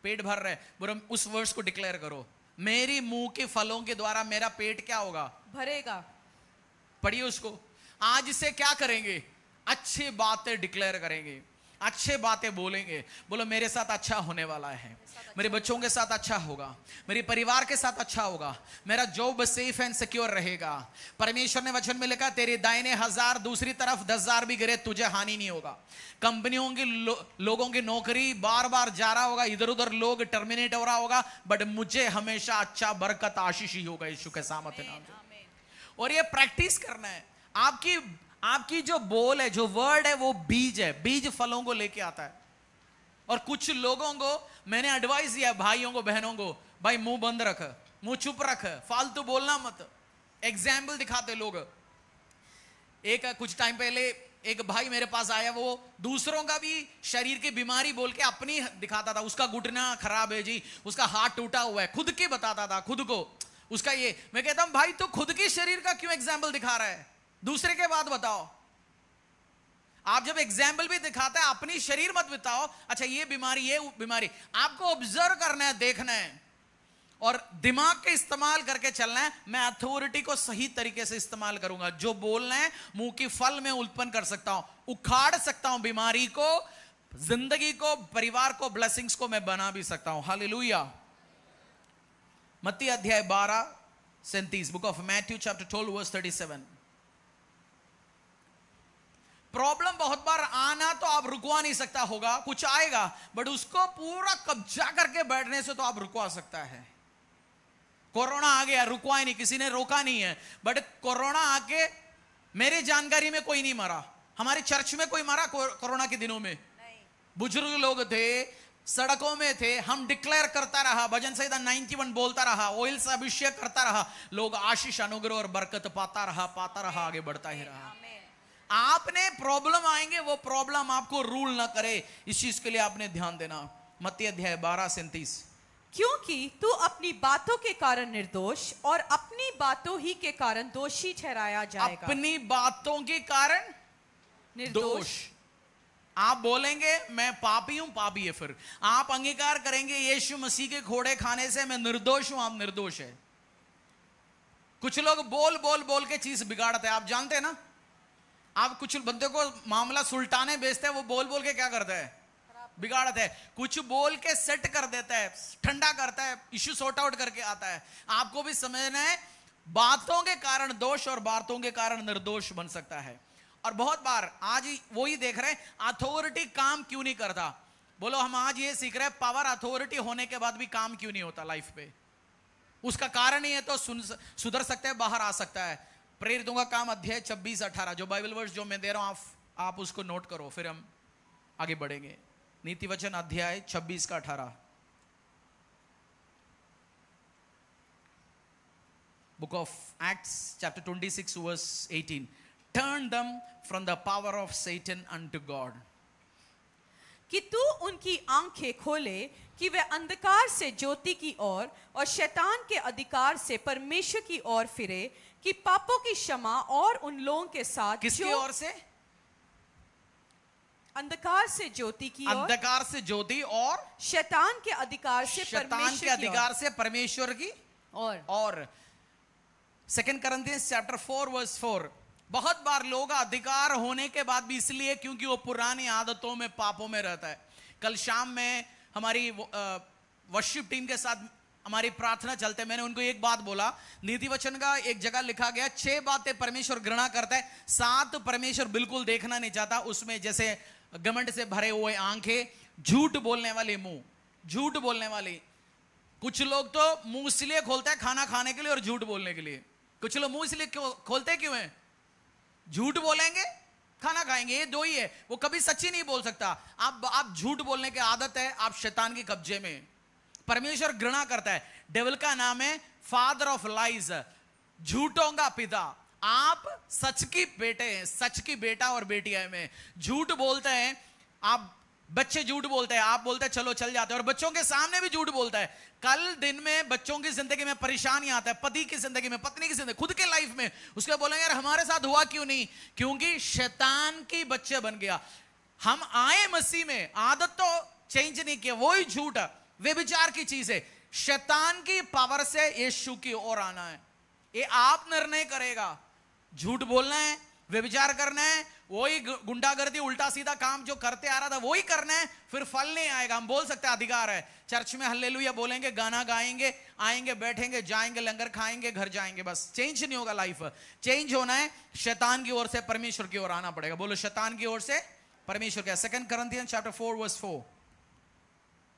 पेट भर रहा है। बोलो उस वर्ड्स को डिक्लेयर करो, मेरी मुंह के फलों के द्वारा मेरा पेट क्या होगा? भरेगा। पढ़िए उसको। आज से क्या करेंगे? अच्छी बातें डिक्लेयर करेंगे, अच्छे बातें बोलेंगे। बोलो मेरे साथ अच्छा होने वाला है, मेरे बच्चों के साथ अच्छा होगा, मेरे परिवार के साथ अच्छा होगा, मेरा जॉब सेफ एंड सिक्योर रहेगा। परमेश्वर ने वचन में लिखा, तेरे दाहिने 1000 दूसरी तरफ 10,000 भी गिरे तुझे हानि नहीं होगा। कंपनियों की लोगों की नौकरी बार बार जा रहा होगा, इधर उधर लोग टर्मिनेट हो रहा होगा, बट मुझे हमेशा अच्छा बरकत आशीष ही होगा यीशु के सामर्थ्य नाम से। और ये प्रैक्टिस करना है। आपकी जो बोल है, जो वर्ड है, वो बीज है, बीज फलों को लेके आता है। और कुछ लोगों को मैंने एडवाइस दिया, भाइयों को बहनों को, भाई मुंह बंद रख, मुंह चुप रख, फालतू बोलना मत। एग्जाम्पल दिखाते लोग। एक कुछ टाइम पहले एक भाई मेरे पास आया, वो दूसरों का भी शरीर की बीमारी बोल के अपनी दिखाता था। उसका घुटना खराब है जी, उसका हाथ टूटा हुआ है, खुद की बताता था, खुद को उसका ये। मैं कहता हूं भाई तो खुद के शरीर का क्यों एग्जाम्पल दिखा रहा है? दूसरे के बात बताओ। आप जब एग्जाम्पल भी दिखाता है, अपनी शरीर मत बताओ। अच्छा ये बीमारी आपको ऑब्जर्व करना है, देखना है और दिमाग के इस्तेमाल करके चलना है। मैं अथॉरिटी को सही तरीके से इस्तेमाल करूंगा। जो बोलना है मुंह की फल में उत्पन्न कर सकता हूं, उखाड़ सकता हूं बीमारी को, जिंदगी को, परिवार को, ब्लेसिंग्स को मैं बना भी सकता हूं। हालेलुया। मत्ती अध्याय 12-37, book of Matthew chapter 12 verse 37। Problem बहुत बार आना तो आप रुकवा नहीं सकता होगा, कुछ आएगा, बट उसको पूरा कब्जा करके बैठने से तो आप रुकवा सकता है। कोरोना आ गया, रुकवा ही नहीं, किसी ने रोका नहीं है, बट कोरोना आके मेरे जानकारी में कोई नहीं मरा। हमारे चर्च में कोई मरा कोरोना के दिनों में? बुजुर्ग लोग थे, सड़कों में थे, हम डिक्लेयर करता रहा, भजन संहिता 91 बोलता रहा, ऑयल से अभिषेक करता रहा, लोग आशीष अनुग्रह और बरकत पाता रहा, आगे बढ़ता ही रहा। आपने प्रॉब्लम आएंगे, वो प्रॉब्लम आपको रूल ना करे, इस चीज के लिए आपने ध्यान देना। मत्ती अध्याय 12-37। क्योंकि तू अपनी बातों के कारण निर्दोष और अपनी बातों ही के कारण दोषी ठहराया जाएगा। अपनी बातों के कारण निर्दोष। आप बोलेंगे मैं पापी हूं, पापी है। फिर आप अंगीकार करेंगे यीशु मसीह के घोड़े खाने से मैं निर्दोष हूं, आप निर्दोष है। कुछ लोग बोल के चीज बिगाड़ते हैं, आप जानते हैं ना। आप कुछ बंदे को मामला सुल्टाने बेचते हैं, वो बोल बोल के क्या करता है, बिगाड़ता है। कुछ बोल के सेट कर देता है, ठंडा करता है, इश्यू सॉर्ट आउट करके आता है। आपको भी समझना है, बातों के कारण दोष और बातों के कारण निर्दोष बन सकता है। और बहुत बार आज वो ही देख रहे हैं, अथॉरिटी काम क्यों नहीं करता। बोलो, हम आज ये सीख रहे हैं, पावर अथॉरिटी होने के बाद भी काम क्यों नहीं होता लाइफ पे। उसका कारण ही है तो सुधर सकता है, बाहर आ सकता है। प्रेरितों का काम अध्याय 26-18, जो बाइबल वर्स जो मैं दे रहा हूं, आप उसको नोट करो, फिर हम आगे बढ़ेंगे। नीति वचन अध्याय 26-18, book of Acts chapter 26 verse 18, turn them from the power of Satan unto God. कि तू उनकी आंखें खोले कि वे अंधकार से ज्योति की ओर और शैतान के अधिकार से परमेश्वर की ओर फिरे, कि पापों की क्षमा और उन लोगों के साथ किसकी ओर से? अंधकार से ज्योति की ओर, अंधकार से ज्योति और शैतान के अधिकार से शैतान के अधिकार से परमेश्वर की और 2 Corinthians चैप्टर 4 वर्स 4, बहुत बार लोग अधिकार होने के बाद भी, इसलिए क्योंकि वो पुरानी आदतों में, पापों में रहता है। कल शाम में हमारी वर्शिप टीम के साथ हमारी प्रार्थना चलते, मैंने उनको एक बात बोला, नीति वचन का एक जगह लिखा गया 6 बातें परमेश्वर घृणा करता है, 7 परमेश्वर बिल्कुल देखना नहीं चाहता। उसमें जैसे घमंड से भरे हुए आंखें, झूठ बोलने वाले मुंह, झूठ बोलने वाले। कुछ लोग तो मुंह इसलिए खोलते हैं खाना खाने के लिए और झूठ बोलने के लिए। कुछ लोग मुंह इसलिए खोलते क्यों है? झूठ बोलेंगे, खाना खाएंगे, ये दो ही है। वो कभी सच्ची नहीं बोल सकता। आप झूठ बोलने की आदत है, आप शैतान के कब्जे में। परमेश्वर घृणा करता है। डेविल का नाम है फादर ऑफ लाइज, झूठों का पिता। आप सच की बेटे हैं, सच की बेटा और बेटियां में। झूठ बोलते हैं आप, बच्चे झूठ बोलते हैं, आप बोलते हैं चलो चल जाते हैं, और बच्चों के सामने भी झूठ बोलता है। कल दिन में बच्चों की जिंदगी में परेशानी आता है, पति की जिंदगी में, पत्नी की जिंदगी, खुद के लाइफ में। उसके बोलेंगे यार हमारे साथ हुआ क्यों नहीं? क्योंकि शैतान की बच्चे बन गया। हम आए मसीह में, आदत तो चेंज नहीं किया, वही झूठ वे विचार की चीज है। शैतान की पावर से यीशु की ओर आना है, ये आप निर्णय करेगा। झूठ बोलना है, व्यभिचार करना है, वही गुंडागर्दी उल्टा सीधा काम जो करते आ रहा था वही करना है, फिर फल नहीं आएगा। हम बोल सकते हैं अधिकार है, चर्च में हल्लेलुया बोलेंगे, गाना गाएंगे, आएंगे, बैठेंगे, जाएंगे, लंगर खाएंगे, घर जाएंगे, बस चेंज नहीं होगा। लाइफ चेंज होना है, शैतान की ओर से परमेश्वर की ओर आना पड़ेगा। बोलो शैतान की ओर से परमेश्वर का। 2 Corinthians चैप्टर 4 वर्स 4,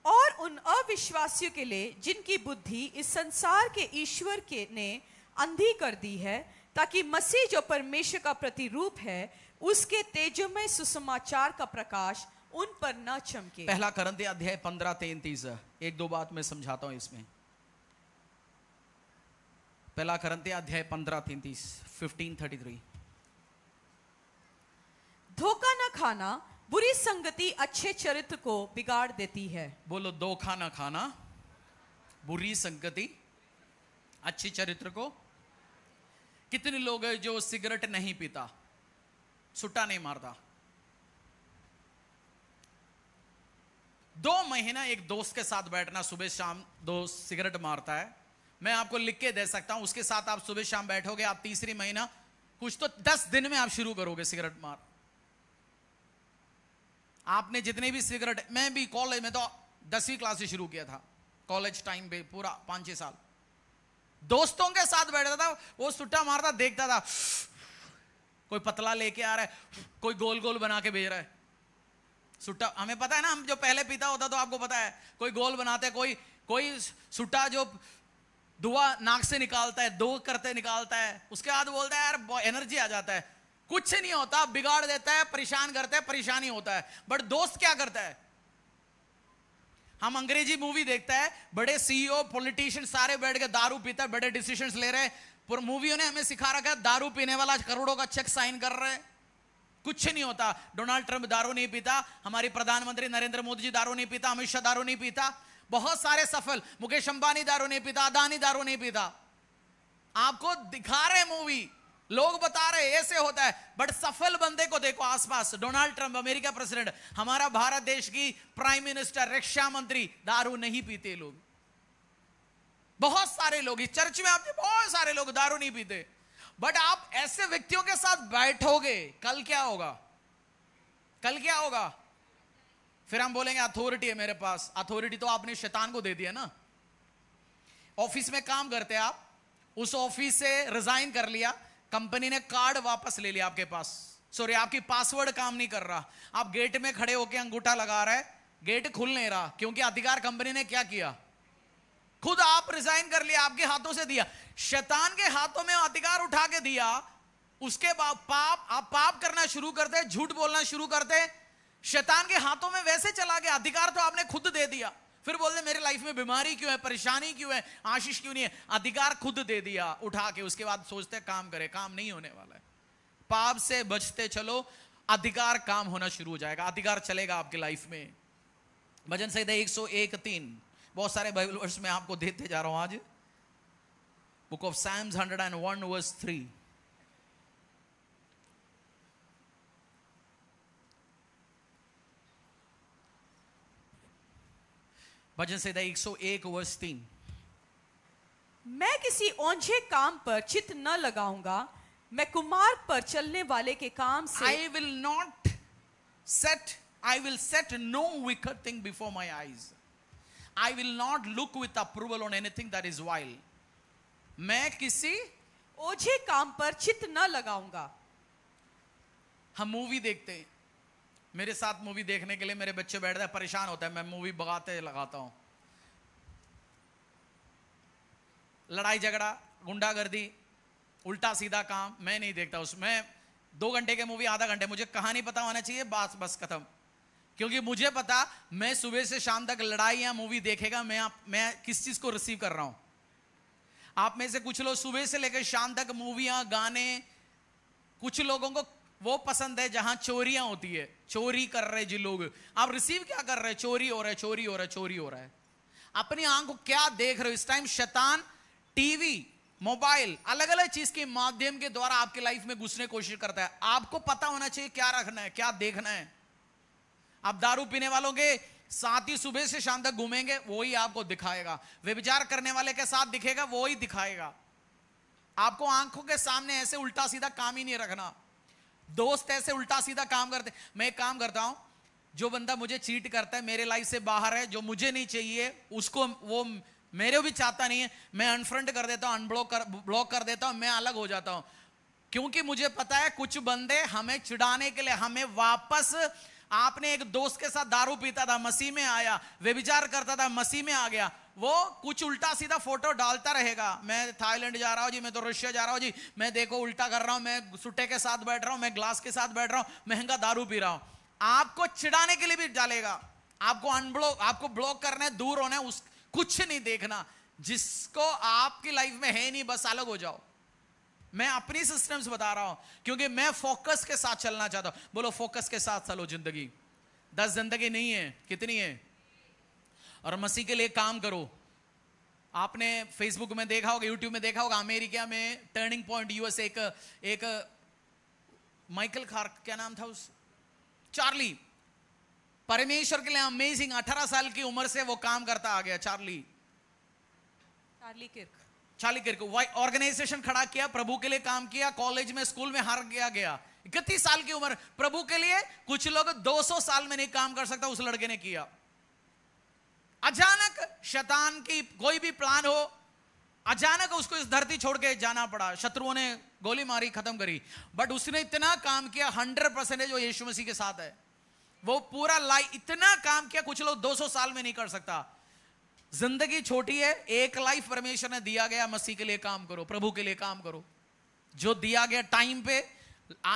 और उन अविश्वासियों के लिए जिनकी बुद्धि इस संसार के ईश्वर के ने अंधी कर दी है, ताकि मसीह जो परमेश्वर का प्रतिरूप है उसके तेजोमय सुसमाचार का प्रकाश उन पर न चमके। 1 Corinthians अध्याय 15-33, एक दो बात मैं समझाता हूं इसमें। 1 Corinthians अध्याय 15-33, 15:33। धोखा न खाना बुरी संगति अच्छे चरित्र को बिगाड़ देती है। बोलो धोखा न खाना, बुरी संगति अच्छी चरित्र को। कितने लोग हैं जो सिगरेट नहीं पीता, सुट्टा नहीं मारता, 2 महीना एक दोस्त के साथ बैठना, सुबह शाम दोस्त सिगरेट मारता है, मैं आपको लिख के दे सकता हूं, उसके साथ आप सुबह शाम बैठोगे, आप तीसरी महीना कुछ तो 10 दिन में आप शुरू करोगे सिगरेट मार। आपने जितने भी सिगरेट, मैं भी कॉलेज में तो 10वीं क्लास से शुरू किया था, कॉलेज टाइम पे पूरा 5-6 साल दोस्तों के साथ बैठता था, वो सुट्टा मारता, देखता था कोई पतला लेके आ रहा है, कोई गोल गोल बना के भेज रहा है सुट्टा। हमें पता है ना, हम जो पहले पीता होता तो आपको पता है, कोई गोल बनाते, कोई सुट्टा जो धुआं नाक से निकालता है, दो करते निकालता है, उसके बाद बोलता है यार एनर्जी आ जाता है। कुछ नहीं होता, बिगाड़ देता है, परेशान करता है, परेशानी होता है। बट दोस्त क्या करता है? हम अंग्रेजी मूवी देखता है, बड़े सीईओ पॉलिटिशियन सारे बैठ के दारू पीता है, बड़े डिसीजंस ले रहे हैं, पर मूवियों ने हमें सिखा रखा है दारू पीने वाला करोड़ों का चेक साइन कर रहे हैं, कुछ नहीं होता। डोनाल्ड ट्रंप दारू नहीं पीता, हमारी प्रधानमंत्री नरेंद्र मोदी जी दारू नहीं पीता, अमित शाह दारू नहीं पीता, बहुत सारे सफल, मुकेश अंबानी दारू नहीं पीता, अदानी दारू नहीं पीता। आपको दिखा रहे मूवी, लोग बता रहे ऐसे होता है, बट सफल बंदे को देखो आसपास। डोनाल्ड ट्रंप अमेरिका प्रेसिडेंट, हमारा भारत देश की प्राइम मिनिस्टर, रक्षा मंत्री, दारू नहीं पीते लोग। बहुत सारे लोग इस चर्च में, आपके बहुत सारे लोग दारू नहीं पीते। बट आप ऐसे व्यक्तियों के साथ बैठोगे, कल क्या होगा? कल क्या होगा? फिर हम बोलेंगे अथॉरिटी है मेरे पास। अथॉरिटी तो आपने शैतान को दे दिया ना। ऑफिस में काम करते आप, उस ऑफिस से रिजाइन कर लिया, कंपनी ने कार्ड वापस ले लिया आपके पास, सॉरी आपकी पासवर्ड काम नहीं कर रहा, आप गेट में खड़े होकर अंगूठा लगा रहे, गेट खुल नहीं रहा, क्योंकि अधिकार कंपनी ने क्या किया? खुद आप रिजाइन कर लिया, आपके हाथों से दिया। शैतान के हाथों में अधिकार उठा के दिया, उसके बाद आप पाप करना शुरू करते, झूठ बोलना शुरू करते, शैतान के हाथों में वैसे चला गया। अधिकार तो आपने खुद दे दिया, फिर बोलते मेरे लाइफ में बीमारी क्यों है, परेशानी क्यों है, आशीष क्यों नहीं है? अधिकार खुद दे दिया उठा के, उसके बाद सोचते काम करे, काम नहीं होने वाला है। पाप से बचते चलो, अधिकार काम होना शुरू हो जाएगा, अधिकार चलेगा आपकी लाइफ में। भजन संहिता 101:3, बहुत सारे बाइबल वर्स में आपको देते जा रहा हूं आज। Book of Psalms 101:3। भजन संहिता 101:3। मैं किसी ओंझे काम पर चित्त न लगाऊंगा, मैं कुमार पर चलने वाले के काम से I will set no wicked thing before my eyes. I will not look with approval on anything that is vile. मैं किसी ओझे काम पर चित्त न लगाऊंगा। हम मूवी देखते हैं, मेरे साथ मूवी देखने के लिए मेरे बच्चे बैठते हैं, परेशान होता है, मैं मूवी भगाते लगाता हूं। लड़ाई झगड़ा, गुंडागर्दी, उल्टा सीधा काम मैं नहीं देखता उसमें। 2 घंटे के मूवी आधा घंटे, मुझे कहानी पता होना चाहिए, बस खत्म। क्योंकि मुझे पता मैं सुबह से शाम तक लड़ाई या मूवी देखेगा, मैं किस चीज को रिसीव कर रहा हूं। आप में से कुछ लोग सुबह से लेकर शाम तक मूवियां, गाने, कुछ लोगों को वो पसंद है जहां चोरियां होती है, चोरी कर रहे जी लोग, आप रिसीव क्या कर रहे हैं? चोरी हो रहा है, चोरी हो रहा है, चोरी हो रहा है। अपनी आंख को क्या देख रहे हो इस टाइम? शैतान टीवी, मोबाइल, अलग अलग चीज के माध्यम के द्वारा आपके लाइफ में घुसने की कोशिश करता है। आपको पता होना चाहिए क्या रखना है, क्या देखना है। आप दारू पीने वालों के साथ ही सुबह से शाम तक घूमेंगे, वो ही आपको दिखाएगा। व्यभिचार करने वाले के साथ दिखेगा, वो ही दिखाएगा। आपको आंखों के सामने ऐसे उल्टा सीधा काम ही नहीं रखना। दोस्त ऐसे उल्टा सीधा काम करते। मैं एक काम करता हूं, जो बंदा मुझे चीट करता है, मेरे लाइफ से बाहर है, जो मुझे नहीं चाहिए, उसको वो मेरे भी चाहता नहीं है, मैं अनफ्रेंड कर देता हूं, ब्लॉक कर देता हूं, मैं अलग हो जाता हूं। क्योंकि मुझे पता है कुछ बंदे हमें चिढ़ाने के लिए, हमें वापस, आपने एक दोस्त के साथ दारू पीता था, मसीह में आया, व्यभिचार करता था, मसीह में आ गया, वो कुछ उल्टा सीधा फोटो डालता रहेगा। मैं थाईलैंड जा रहा हूं जी, मैं तो रशिया जा रहा हूं जी, मैं देखो उल्टा कर रहा हूं, मैं सुट्टे के साथ बैठ रहा हूं, मैं ग्लास के साथ बैठ रहा हूं, महंगा दारू पी रहा हूं। आपको चिढ़ाने के लिए भी डालेगा, आपको ब्लॉक करना है, दूर होना है, कुछ नहीं देखना। जिसको आपकी लाइफ में है नहीं, बस अलग हो जाओ। मैं अपनी सिस्टम्स बता रहा हूं, क्योंकि मैं फोकस के साथ चलना चाहता हूं। बोलो फोकस के साथ चलो। जिंदगी 10 जिंदगी नहीं है, कितनी है? और मसीह के लिए काम करो। आपने फेसबुक में देखा होगा, यूट्यूब में देखा होगा, अमेरिका में टर्निंग पॉइंट यूएस एक माइकल खार्क, क्या नाम था उस, चार्ली, परमेश्वर के लिए अमेजिंग 18 साल की उम्र से वो काम करता आ गया। चार्ली किर्क ऑर्गेनाइजेशन खड़ा किया, प्रभु के लिए काम किया, कॉलेज में, स्कूल में हार गया 31 साल की उम्र, प्रभु के लिए। कुछ लोग 200 साल में नहीं काम कर सकता, उस लड़के ने किया। अचानक शैतान की कोई भी प्लान हो, अचानक उसको इस धरती छोड़ के जाना पड़ा, शत्रुओं ने गोली मारी, खत्म करी, बट उसने इतना काम किया, 100% जो यीशु मसीह के साथ है, वो पूरा लाइफ इतना काम किया, कुछ लोग 200 साल में नहीं कर सकता। जिंदगी छोटी है, एक लाइफ परमेश्वर ने दिया गया, मसीह के लिए काम करो, प्रभु के लिए काम करो। जो दिया गया टाइम पे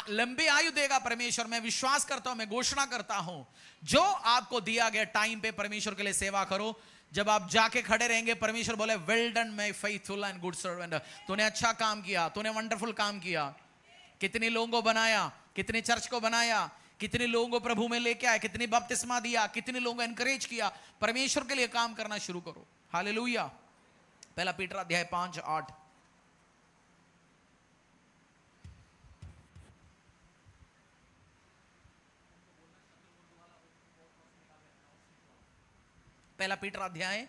लंबी आयु देगा परमेश्वर। मैं विश्वास करता हूं, मैं घोषणा करता हूं, जो आपको दिया गया टाइम पे परमेश्वर के लिए सेवा करो। जब आप जाके खड़े रहेंगे, परमेश्वर बोले well done my faithful and good servant, तूने अच्छा काम किया, तूने वंडरफुल काम किया। कितने लोगों को बनाया, कितनी चर्च को बनाया, कितने लोगों को प्रभु में लेके आए, कितनी बपतिस्मा दिया, कितने लोगों को एनकरेज किया। परमेश्वर के लिए काम करना शुरू करो। हालेलुया। पहला पीटर अध्याय 5:8। पहला पीटर अध्याय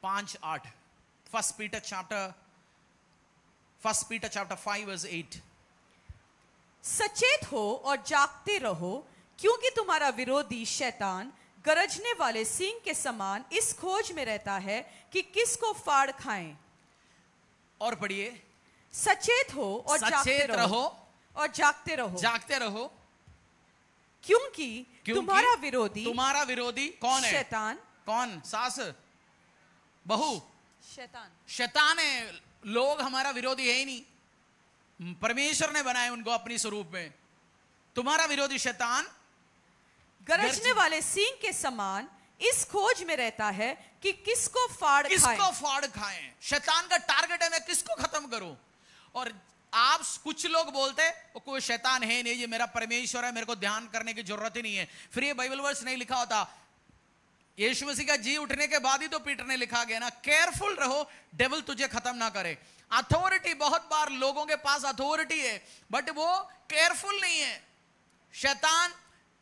5:8। First Peter chapter 1 Peter chapter 5 verse 8. सचेत हो और जागते रहो, क्योंकि तुम्हारा विरोधी शैतान गरजने वाले सिंह के समान इस खोज में रहता है कि किसको फाड़ खाएं। और पढ़िए, सचेत हो और जागते सचेत रहो और जागते रहो, जागते रहो, क्योंकि तुम्हारा विरोधी कौन है? शैतान। कौन? सास, बहू, शैतान। शैतान है। लोग हमारा विरोधी है ही नहीं, परमेश्वर ने बनाए उनको अपनी स्वरूप में। तुम्हारा विरोधी शैतान गरजने वाले सिंह के समान इस खोज में रहता है कि किसको फाड़ खाएं। शैतान का टारगेट है मैं किसको खत्म करूं। और आप कुछ लोग बोलते हैं वो कोई शैतान है नहीं, ये मेरा परमेश्वर है, मेरे को ध्यान करने की जरूरत ही नहीं है। फिर ये बाइबल वर्स नहीं लिखा होता, यीशु मसीह का जी उठने के बाद ही तो पीटर ने लिखा गया ना, केयरफुल रहो डेविल तुझे खत्म ना करे। अथॉरिटी, बहुत बार लोगों के पास अथॉरिटी है बट वो केयरफुल नहीं है। शैतान,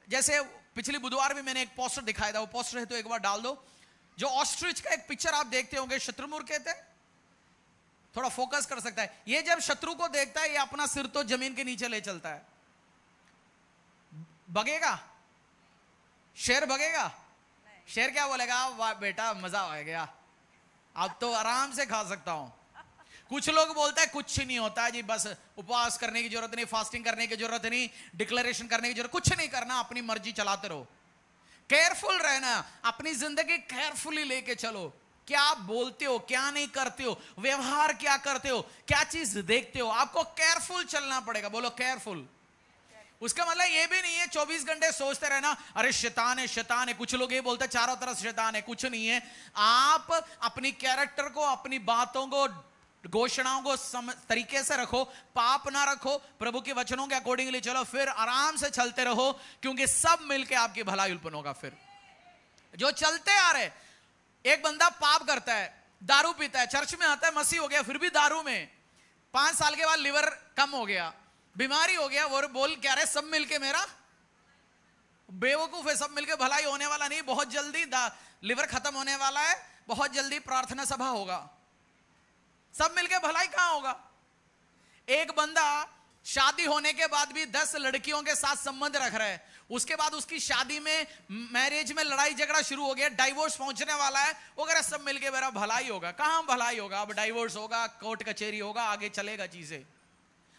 जैसे पिछले बुधवार भी मैंने एक पोस्टर दिखाया था, वो पोस्टर है तो एक बार डाल दो, जो ऑस्ट्रिच का एक पिक्चर आप देखते होंगे, शत्रुमुर्ग कहते हैं, थोड़ा फोकस कर सकता है। ये जब शत्रु को देखता है ये अपना सिर तो जमीन के नीचे ले चलता है। भगेगा शेर, भगेगा शेर, क्या बोलेगा? वाह बेटा मजा आ गया, अब तो आराम से खा सकता हूं। कुछ लोग बोलते हैं कुछ नहीं होता है जी, बस उपवास करने की जरूरत नहीं, फास्टिंग करने की जरूरत नहीं, डिक्लेरेशन करने की जरूरत, कुछ नहीं करना, अपनी मर्जी चलाते रहो। केयरफुल रहना, अपनी जिंदगी केयरफुली लेके चलो। क्या बोलते हो, क्या नहीं करते हो, व्यवहार क्या करते हो, क्या चीज देखते हो, आपको केयरफुल चलना पड़ेगा। बोलो केयरफुल। उसका मतलब ये भी नहीं है 24 घंटे सोचते रहना अरे शैतान है शैतान है। कुछ लोग ये बोलते हैं चारों तरफ शैतान है, कुछ नहीं है। आप अपनी कैरेक्टर को, अपनी बातों को, घोषणाओं को तरीके से रखो, पाप ना रखो, प्रभु के वचनों के अकॉर्डिंगली चलो, फिर आराम से चलते रहो, क्योंकि सब मिलके आपकी भलाई उत्पन्न होगा। फिर जो चलते आ रहे, एक बंदा पाप करता है, दारू पीता है, चर्च में आता है, मसीह हो गया, फिर भी दारू में, 5 साल के बाद लिवर कम हो गया, बीमारी हो गया, वो बोल क्या रहे सब मिलके मेरा बेवकूफ है, सब मिलके भलाई होने वाला नहीं, बहुत जल्दी लिवर खत्म होने वाला है, बहुत जल्दी प्रार्थना सभा होगा, सब मिलके भलाई कहां होगा। एक बंदा शादी होने के बाद भी 10 लड़कियों के साथ संबंध रख रहा है, उसके बाद उसकी शादी में, मैरिज में लड़ाई झगड़ा शुरू हो गया, डाइवोर्स पहुंचने वाला है, वो कह रहा सब मिलके मेरा भलाई होगा। कहां भलाई होगा? अब डाइवोर्स होगा, कोर्ट कचहरी होगा, आगे चलेगा चीजें।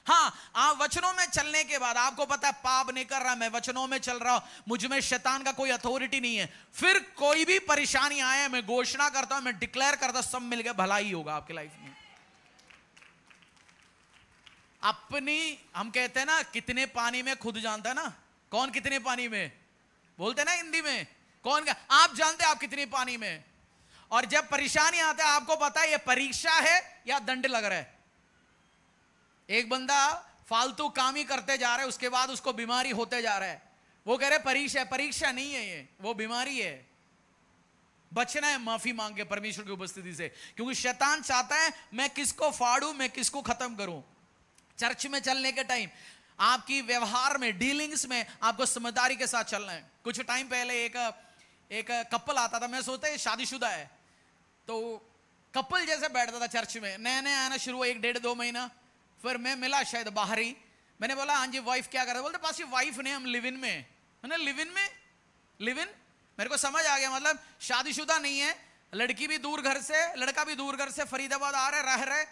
हाँ, आप वचनों में चलने के बाद आपको पता है पाप नहीं कर रहा, मैं वचनों में चल रहा हूं, मुझ में शैतान का कोई अथॉरिटी नहीं है, फिर कोई भी परेशानी आए, मैं घोषणा करता हूं, मैं डिक्लेयर करता हूं, सब मिलके भलाई होगा आपकी लाइफ में। अपनी, हम कहते हैं ना कितने पानी में खुद जानता है ना, कौन कितने पानी में, बोलते ना हिंदी में, कौन का आप जानते हैं आप कितने पानी में। और जब परेशानी आता है आपको पता है ये परीक्षा है या दंड लग रहा है। एक बंदा फालतू काम ही करते जा रहा है, उसके बाद उसको बीमारी होते जा रहा है, वो कह रहे परीक्षा है, परीक्षा नहीं है ये, वो बीमारी है। बचना है माफी मांग के परमेश्वर की उपस्थिति से, क्योंकि शैतान चाहता है मैं किसको फाड़ूं, मैं किसको खत्म करूं। चर्च में चलने के टाइम आपकी व्यवहार में, डीलिंग्स में आपको समझदारी के साथ चलना है। कुछ टाइम पहले एक कपल आता था, मैं सोचता है शादीशुदा है, तो कपल जैसे बैठता था चर्च में, नया नया आना शुरू हुआ, 1-1.5-2 महीना, फिर मैं मिला शायद बाहर ही, मैंने बोला हाँ जी वाइफ क्या कर रहे, बोलते पास वाइफ नहीं हम लिव इन में। मैंने लिव इन में, लिव इन, मेरे को समझ आ गया, मतलब शादीशुदा नहीं है, लड़की भी दूर घर से, लड़का भी दूर घर से फरीदाबाद आ रहे, रह रहे।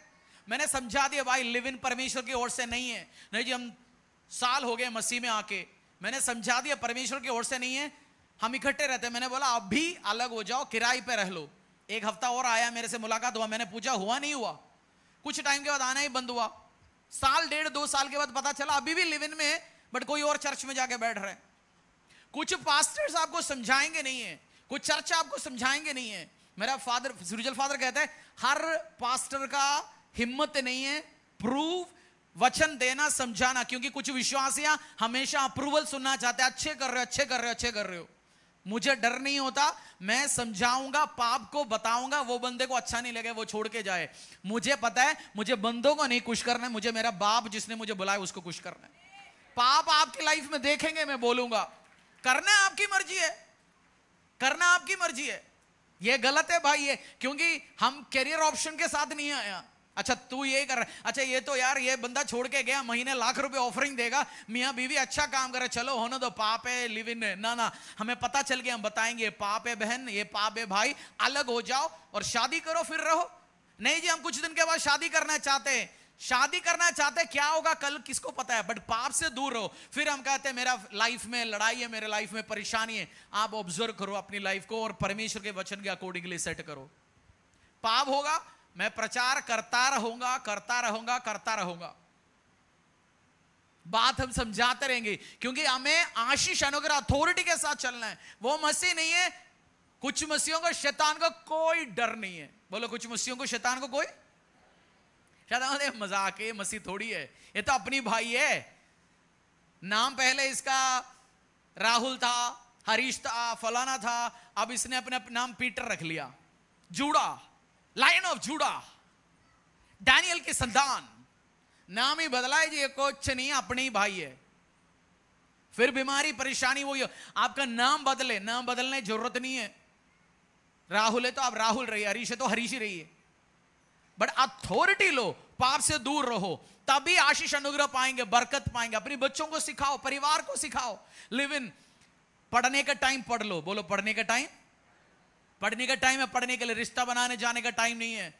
मैंने समझा दिया भाई लिव इन परमेश्वर की ओर से नहीं है, नहीं जी हम साल हो गए मसीह में आके, मैंने समझा दिया परमेश्वर की ओर से नहीं है, हम इकट्ठे रहते हैं। मैंने बोला अब भी अलग हो जाओ, किराए पे रह लो। 1 हफ्ता और आया, मेरे से मुलाकात हुआ, मैंने पूछा हुआ नहीं हुआ, कुछ टाइम के बाद आना ही बंद हुआ। 1.5-2 साल के बाद पता चला अभी भी लिव इन में है, बट कोई और चर्च में जाके बैठ रहे हैं। कुछ पास्टर्स आपको समझाएंगे नहीं है, कुछ चर्च आपको समझाएंगे नहीं है। मेरा फादर सुरजल फादर कहता है हर पास्टर का हिम्मत नहीं है प्रूव वचन देना, समझाना, क्योंकि कुछ विश्वासियां हमेशा अप्रूवल सुनना चाहते हैं, अच्छे कर रहे हो, अच्छे कर रहे हो, अच्छे कर रहे हो। मुझे डर नहीं होता, मैं समझाऊंगा, पाप को बताऊंगा, वो बंदे को अच्छा नहीं लगे वो छोड़ के जाए। मुझे पता है मुझे बंदों को नहीं खुश करना है, मुझे मेरा बाप जिसने मुझे बुलाया उसको खुश करना है। पाप आपकी लाइफ में देखेंगे, मैं बोलूंगा, करना आपकी मर्जी है, करना आपकी मर्जी है। ये गलत है भाई, ये क्योंकि हम कैरियर ऑप्शन के साथ नहीं आया, अच्छा तू ये कर रहा है, अच्छा ये तो यार ये बंदा छोड़ के गया, महीने लाख रुपए ऑफरिंग देगा, मियाँ बीवी अच्छा काम करे, चलो होने दो, पाप है, लिव इन। ना, हमें पता चल गया, हम बताएंगे ये पाप है बहन, ये पाप है भाई, अलग हो जाओ और शादी करो फिर रहो। नहीं जी हम कुछ दिन के बाद शादी करना चाहते हैं, शादी करना चाहते हैं, क्या होगा कल किसको पता है, बट पाप से दूर रहो। फिर हम कहते हैं मेरा लाइफ में लड़ाई है, मेरे लाइफ में परेशानी है। आप ऑब्जर्व करो अपनी लाइफ को और परमेश्वर के वचन के अकॉर्डिंगली सेट करो। पाप होगा, मैं प्रचार करता रहूंगा, करता रहूंगा, करता रहूंगा, बात हम समझाते रहेंगे, क्योंकि हमें आशीष अनुग्रह अथॉरिटी के साथ चलना है। वो मसीह नहीं है, कुछ मसीहों को शैतान को कोई डर नहीं है। बोलो कुछ मसीहों को शैतान को कोई, शैतान मजाक है, मसीह थोड़ी है, ये तो अपनी भाई है। नाम पहले इसका राहुल था, हरीश था, फलाना था, अब इसने अपने नाम पीटर रख लिया। जूड़ा, लायन ऑफ जूड़ा, डैनियल की संतान, नाम ही बदला है जी, ये कुछ नहीं, अपने ही भाई है। फिर बीमारी परेशानी वही हो, आपका नाम बदले, नाम बदलने की जरूरत नहीं है। राहुल है तो आप राहुल रहिए, हरीश है तो हरीश ही रहिए, बट अथॉरिटी लो, पाप से दूर रहो, तभी आशीष अनुग्रह पाएंगे, बरकत पाएंगे। अपने बच्चों को सिखाओ, परिवार को सिखाओ, लिव इन। पढ़ने का टाइम पढ़ लो, बोलो पढ़ने का टाइम, पढ़ने का टाइम है, पढ़ने के लिए, रिश्ता बनाने जाने का टाइम नहीं है।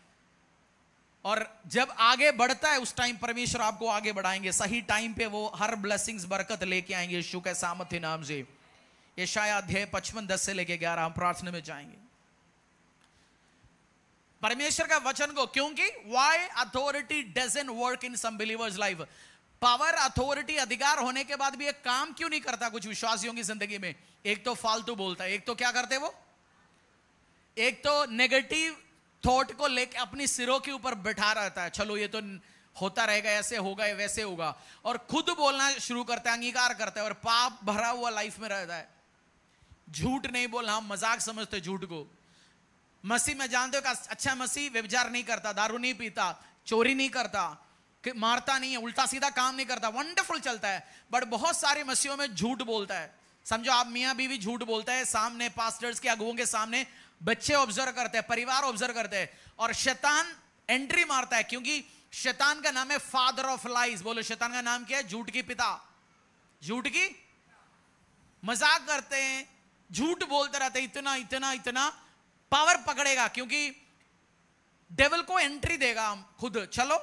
और जब आगे बढ़ता है उस टाइम परमेश्वर आपको आगे बढ़ाएंगे, सही टाइम पे वो हर ब्लेसिंग्स बरकत लेके आएंगे यीशु के सामर्थ्य नाम से। यशायाह अध्याय 55:10 से लेके 11 हम प्रार्थना में जाएंगे परमेश्वर का वचन को, क्योंकि why authority doesn't work in some believers life. Power, authority, अधिकार होने के बाद भी एक काम क्यों नहीं करता कुछ विश्वासियों की जिंदगी में? एक तो फालतू बोलता है, एक तो क्या करते वो, एक तो नेगेटिव थॉट को लेके अपनी सिरों के ऊपर बैठा रहता है, चलो ये तो होता रहेगा, ऐसे होगा वैसे होगा, और खुद बोलना शुरू करता है, अंगीकार करता है, और पाप भरा हुआ लाइफ में रहता है। झूठ नहीं बोलना, हम मजाक समझते झूठ को। मसीह में जानते हो कि अच्छा मसीह व्यभिचार नहीं करता, दारू नहीं पीता, चोरी नहीं करता, मारता नहीं है, उल्टा सीधा काम नहीं करता, वंडरफुल चलता है। बट बहुत सारे मसीहों में झूठ बोलता है। समझो आप मियाँ बीवी झूठ बोलता है सामने, पास्टर्स के अगुओं के सामने, बच्चे ऑब्जर्व करते हैं, परिवार ऑब्जर्व करते हैं, और शैतान एंट्री मारता है, क्योंकि शैतान का नाम है फादर ऑफ लाइज। बोलो शैतान का नाम क्या है? झूठ की पिता। झूठ की मजाक करते हैं, झूठ बोलते रहते हैं, इतना इतना इतना पावर पकड़ेगा, क्योंकि डेविल को एंट्री देगा खुद। चलो,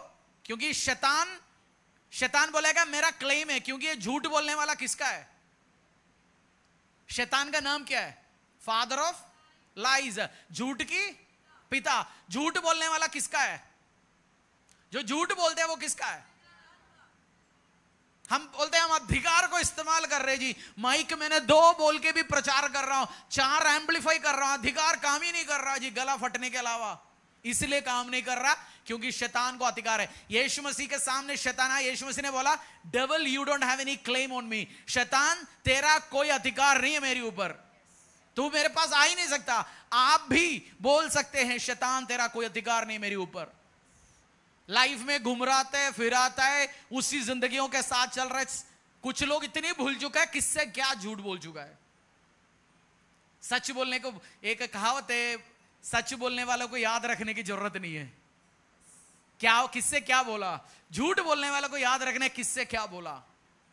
क्योंकि शैतान बोलेगा मेरा क्लेम है, क्योंकि ये झूठ बोलने वाला किसका है? शैतान का नाम क्या है? फादर ऑफ लाइज, झूठ की पिता। झूठ बोलने वाला किसका है? जो झूठ बोलते हैं वो किसका है? हम बोलते हैं हम अधिकार को इस्तेमाल कर रहे जी, माइक मैंने 2 बोल के भी प्रचार कर रहा हूं, 4 एम्पलीफाई कर रहा हूं, अधिकार काम ही नहीं कर रहा जी, गला फटने के अलावा। इसलिए काम नहीं कर रहा क्योंकि शैतान को अधिकार है। यीशु मसीह के सामने शैतान आया, यीशु मसीह ने बोला devil you don't have any claim on me. शैतान तेरा कोई अधिकार नहीं है मेरे ऊपर, तू मेरे पास आ ही नहीं सकता। आप भी बोल सकते हैं शैतान तेरा कोई अधिकार नहीं मेरे ऊपर। लाइफ में घुमराता है, फिराता है, उसी जिंदगियों के साथ चल रहा है। कुछ लोग इतने भूल चुका है किससे क्या झूठ बोल चुका है। सच बोलने को, एक कहावत है, सच बोलने वालों को याद रखने की जरूरत नहीं है, क्या किससे क्या बोला। झूठ बोलने वालों को याद रखने किससे क्या बोला।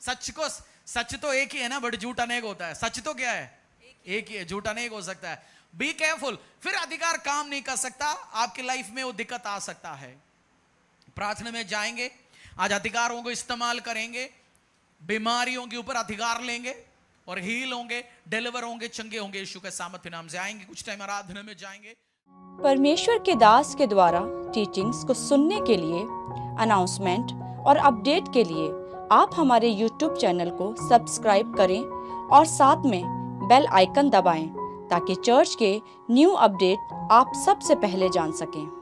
सच तो एक ही है ना, बट झूठ अनेक होता है। सच तो क्या है? एक ही है, झूठ अनेक हो सकता है। Be careful. फिर अधिकार काम नहीं कर सकता आपकी लाइफ में, वो दिक्कत आ सकता है। प्रार्थना में जाएंगे, आज अधिकारों को इस्तेमाल करेंगे, बीमारियों के ऊपर अधिकार लेंगे और हील होंगे, डिलीवर होंगे, चंगे होंगे यीशु के सामर्थ्य नाम से। आएंगे, कुछ टाइम आराधना में जाएंगे। परमेश्वर के दास के द्वारा टीचिंग्स को सुनने के लिए, अनाउंसमेंट और अपडेट के लिए आप हमारे YouTube चैनल को सब्सक्राइब करें और साथ में बेल आइकन दबाएं, ताकि चर्च के न्यू अपडेट आप सबसे पहले जान सकें।